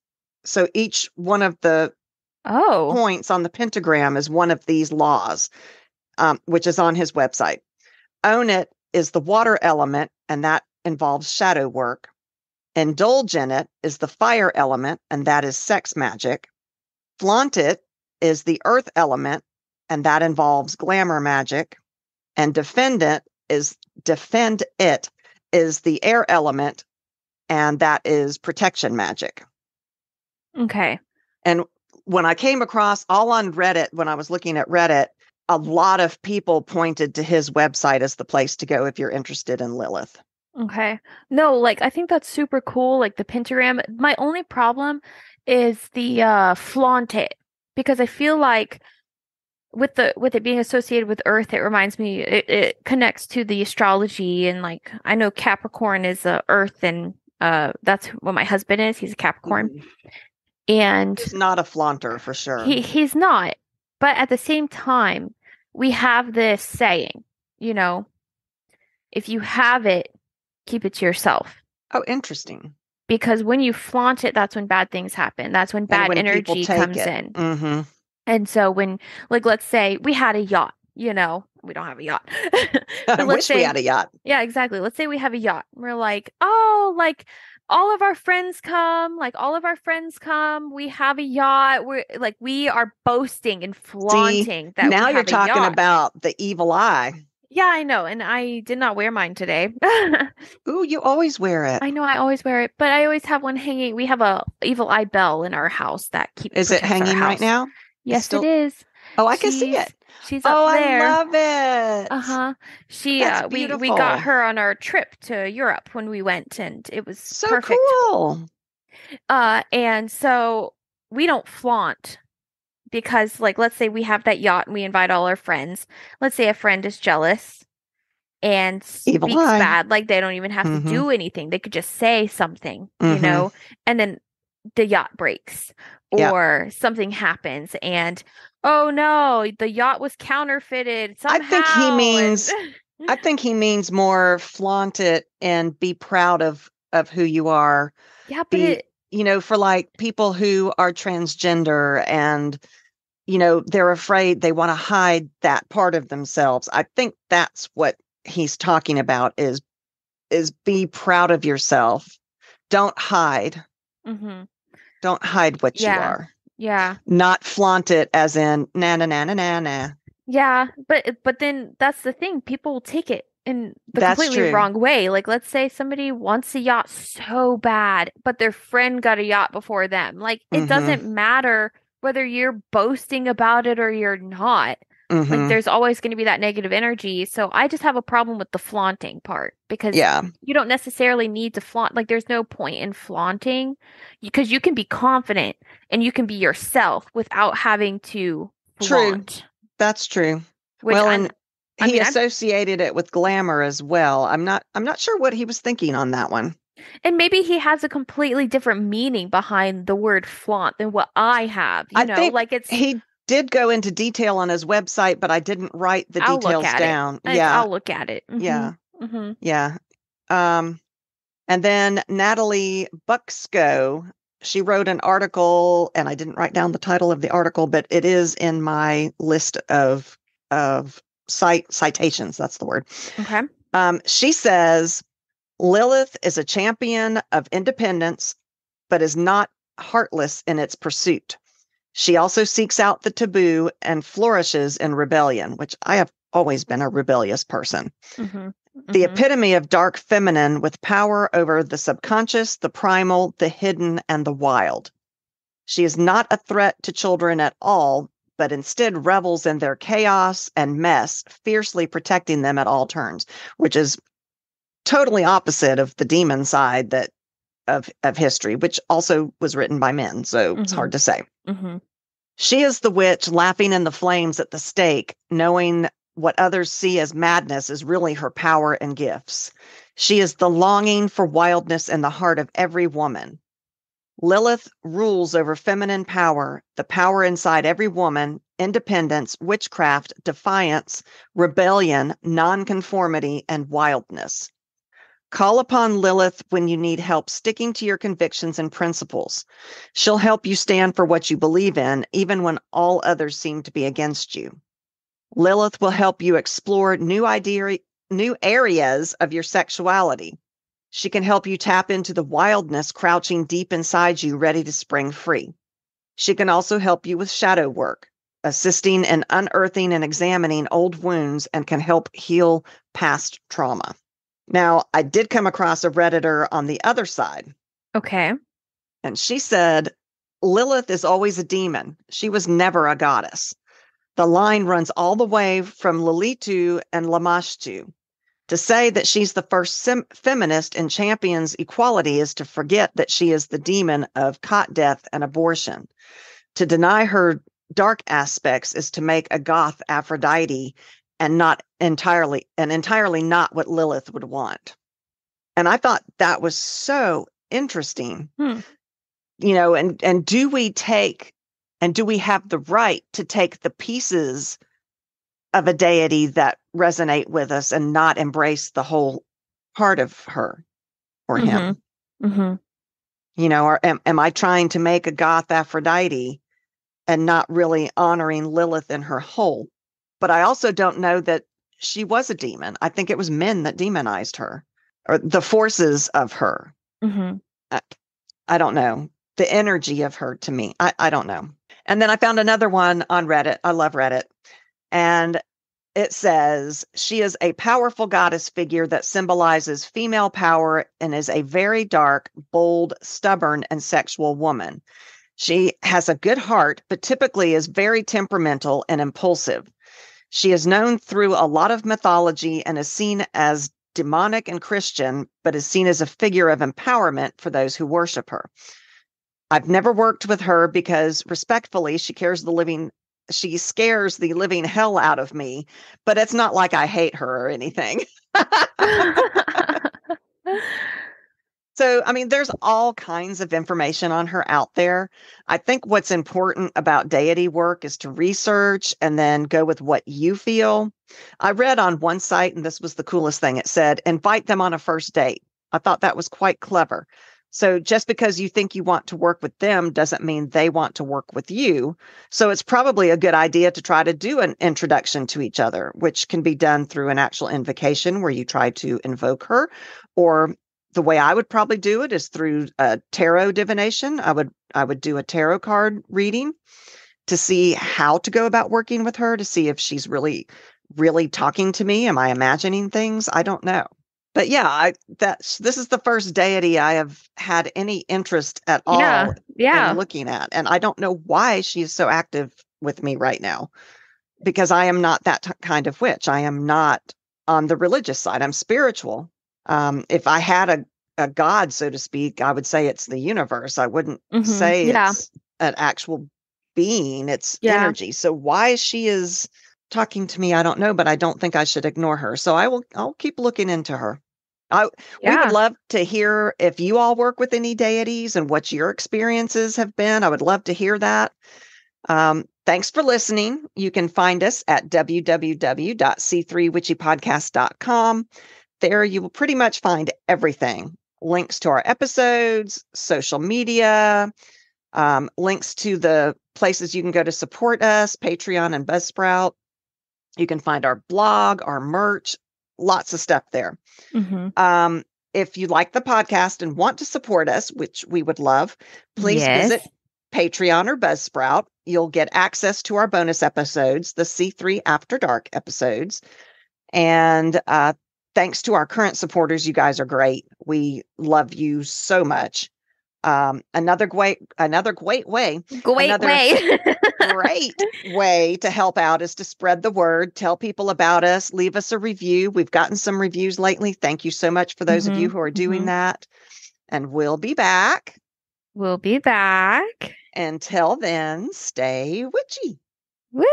Speaker 2: So each one of the
Speaker 1: Oh.
Speaker 2: points on the pentagram is one of these laws, which is on his website. Own it is the water element, and that involves shadow work. Indulge in it is the fire element, and that is sex magic. Flaunt it is the earth element, and that involves glamour magic. And defend it is the air element, and that is protection magic.
Speaker 1: Okay.
Speaker 2: And when I came across all on Reddit, when I was looking at Reddit, a lot of people pointed to his website as the place to go if you're interested in Lilith.
Speaker 1: Okay. No, like I think that's super cool, like the pentagram. My only problem is the flaunt it, because I feel like with it being associated with Earth, it reminds me it connects to the astrology, and like I know Capricorn is Earth, and that's what my husband is. He's a Capricorn.
Speaker 2: Mhm.
Speaker 1: And
Speaker 2: He's not a flaunter for sure.
Speaker 1: he's not. But at the same time, we have this saying, you know, if you have it, keep it to yourself.
Speaker 2: Oh, interesting.
Speaker 1: Because when you flaunt it, that's when bad things happen. That's when
Speaker 2: And
Speaker 1: bad
Speaker 2: when people
Speaker 1: energy
Speaker 2: take
Speaker 1: comes
Speaker 2: it.
Speaker 1: in.
Speaker 2: Mm-hmm.
Speaker 1: And so when, like, let's say we had a yacht, we don't have a yacht.
Speaker 2: I
Speaker 1: But let's
Speaker 2: wish we
Speaker 1: say,
Speaker 2: had a yacht.
Speaker 1: yeah, exactly. Let's say we have a yacht. We're like, oh, like all of our friends come, We have a yacht. We are boasting and
Speaker 2: See,
Speaker 1: flaunting that we
Speaker 2: now you're
Speaker 1: have a
Speaker 2: talking
Speaker 1: yacht.
Speaker 2: about the evil eye.
Speaker 1: Yeah, I know. And I did not wear mine today.
Speaker 2: Ooh, you always wear it.
Speaker 1: I know I always wear it, but I always have one hanging. We have a evil eye bell in our house that keep
Speaker 2: Is it
Speaker 1: protects our
Speaker 2: hanging right
Speaker 1: house.
Speaker 2: now? It's
Speaker 1: Yes, it
Speaker 2: still.
Speaker 1: is.
Speaker 2: Oh, I can see
Speaker 1: She's
Speaker 2: it.
Speaker 1: she's up
Speaker 2: Oh, I
Speaker 1: there.
Speaker 2: love it.
Speaker 1: Uh-huh. She
Speaker 2: That's
Speaker 1: we got
Speaker 2: beautiful.
Speaker 1: her on our trip to Europe when we went, and it was
Speaker 2: So
Speaker 1: perfect.
Speaker 2: cool.
Speaker 1: And so we don't flaunt, because like let's say we have that yacht and we invite all our friends. Let's say a friend is jealous and
Speaker 2: Evil
Speaker 1: speaks
Speaker 2: eye.
Speaker 1: bad, like they don't even have to
Speaker 2: Mm-hmm.
Speaker 1: do anything. They could just say something,
Speaker 2: Mm-hmm.
Speaker 1: and then the yacht breaks
Speaker 2: Yeah.
Speaker 1: or something happens, and oh no, the yacht was counterfeited
Speaker 2: I think he
Speaker 1: somehow. And
Speaker 2: means I think he means more flaunt it and be proud of who you are.
Speaker 1: yeah, but
Speaker 2: Be,
Speaker 1: it
Speaker 2: for like people who are transgender and they're afraid, they want to hide that part of themselves. I think that's what he's talking about is be proud of yourself. Don't hide.
Speaker 1: hmm
Speaker 2: Don't hide what you
Speaker 1: yeah.
Speaker 2: are.
Speaker 1: Yeah.
Speaker 2: Not flaunt it as in na na na na na na.
Speaker 1: Yeah, but then that's the thing. People will take it in the
Speaker 2: That's
Speaker 1: completely
Speaker 2: true.
Speaker 1: wrong way. Like let's say somebody wants a yacht so bad, but their friend got a yacht before them. Like it
Speaker 2: Mm-hmm.
Speaker 1: doesn't matter whether you're boasting about it or you're not. Like
Speaker 2: Mm-hmm.
Speaker 1: there's always going to be that negative energy. So I just have a problem with the flaunting part, because
Speaker 2: Yeah.
Speaker 1: you don't necessarily need to flaunt. Like there's no point in flaunting, because you can be confident and you can be yourself without having to
Speaker 2: True.
Speaker 1: flaunt.
Speaker 2: That's true.
Speaker 1: Which
Speaker 2: Well,
Speaker 1: I'm
Speaker 2: and
Speaker 1: I
Speaker 2: he
Speaker 1: mean, I'm
Speaker 2: associated it with glamour as well. I'm not sure what he was thinking on that one.
Speaker 1: and maybe he has a completely different meaning behind the word flaunt than what I have,
Speaker 2: I think
Speaker 1: like
Speaker 2: he did go into detail on his website, but I didn't write the
Speaker 1: I'll look
Speaker 2: details
Speaker 1: at it.
Speaker 2: down. Yeah.
Speaker 1: I'll look at it.
Speaker 2: Yeah.
Speaker 1: Hmm.
Speaker 2: Yeah. Um, and then Natalie Bucksco, she wrote an article, and I didn't write down the title of the article, but it is in my list of citations. That's the word.
Speaker 1: Okay.
Speaker 2: She says Lilith is a champion of independence, but is not heartless in its pursuit. She also seeks out the taboo and flourishes in rebellion, which I have always been a rebellious person.
Speaker 1: Mm-hmm.
Speaker 2: The epitome of dark feminine with power over the subconscious, the primal, the hidden, and the wild. She is not a threat to children at all, but instead revels in their chaos and mess, fiercely protecting them at all turns, which is totally opposite of the demon side that of history, which also was written by men, so it's hard to say.
Speaker 1: Mm-hmm.
Speaker 2: She is the witch laughing in the flames at the stake, knowing what others see as madness is really her power and gifts. She is the longing for wildness in the heart of every woman. Lilith rules over feminine power, the power inside every woman, independence, witchcraft, defiance, rebellion, nonconformity, and wildness. Call upon Lilith when you need help sticking to your convictions and principles. She'll help you stand for what you believe in, even when all others seem to be against you. Lilith will help you explore new areas of your sexuality. She can help you tap into the wildness crouching deep inside you, ready to spring free. She can also help you with shadow work, assisting in unearthing and examining old wounds, and can help heal past trauma. Now, I did come across a Redditor on the other side.
Speaker 1: Okay.
Speaker 2: And she said, Lilith is always a demon. She was never a goddess. The line runs all the way from Lilitu and Lamashtu. To say that she's the first feminist and champions equality is to forget that she is the demon of cot death and abortion. To deny her dark aspects is to make a goth Aphrodite and entirely not what Lilith would want. And I thought that was so interesting. You know, and do we have the right to take the pieces of a deity that resonate with us and not embrace the whole part of her or him? You know, or am I trying to make a goth Aphrodite and not really honoring Lilith in her whole? But I also don't know that she was a demon. I think it was men that demonized her, or the forces of her. I don't know. The energy of her, to me, I don't know. And then I found another one on Reddit. I love Reddit. And it says, she is a powerful goddess figure that symbolizes female power and is a very dark, bold, stubborn, and sexual woman. She has a good heart, but typically is very temperamental and impulsive. She is known through a lot of mythology and is seen as demonic and Christian, but is seen as a figure of empowerment for those who worship her. I've never worked with her because, respectfully, she scares the living hell out of me, but it's not like I hate her or anything. So, I mean, there's all kinds of information on her out there. I think what's important about deity work is to research and then go with what you feel. I read on one site, and this was the coolest thing. It said, invite them on a first date. I thought that was quite clever. So just because you think you want to work with them doesn't mean they want to work with you. So it's probably a good idea to try to do an introduction to each other, which can be done through an actual invocation where you try to invoke her, or the way I would probably do it is through a tarot divination. I would do a tarot card reading to see how to go about working with her, to see if she's really, really talking to me. Am I imagining things? I don't know. But yeah, this is the first deity I have had any interest at all in looking at. And I don't know why she's so active with me right now, because I am not that kind of witch. I am not on the religious side. I'm spiritual. If I had a god, so to speak, I would say it's the universe. I wouldn't say it's an actual being. It's energy. So why she is talking to me, I don't know, but I don't think I should ignore her. So I'll keep looking into her. We would love to hear if you all work with any deities and what your experiences have been. I would love to hear that. Thanks for listening. You can find us at www.c3witchypodcast.com. There you will pretty much find everything. Links to our episodes, social media, links to the places you can go to support us, Patreon and Buzzsprout. You can find our blog, our merch, lots of stuff there. If you like the podcast and want to support us, which we would love, please visit Patreon or Buzzsprout, you'll get access to our bonus episodes, the C3 After Dark episodes. And thanks to our current supporters, you guys are great. We love you so much. Another great way great way to help out is to spread the word, tell people about us, leave us a review. We've gotten some reviews lately. Thank you so much for those of you who are doing that. And we'll be back.
Speaker 1: We'll be back.
Speaker 2: Until then, stay witchy.
Speaker 1: Woo!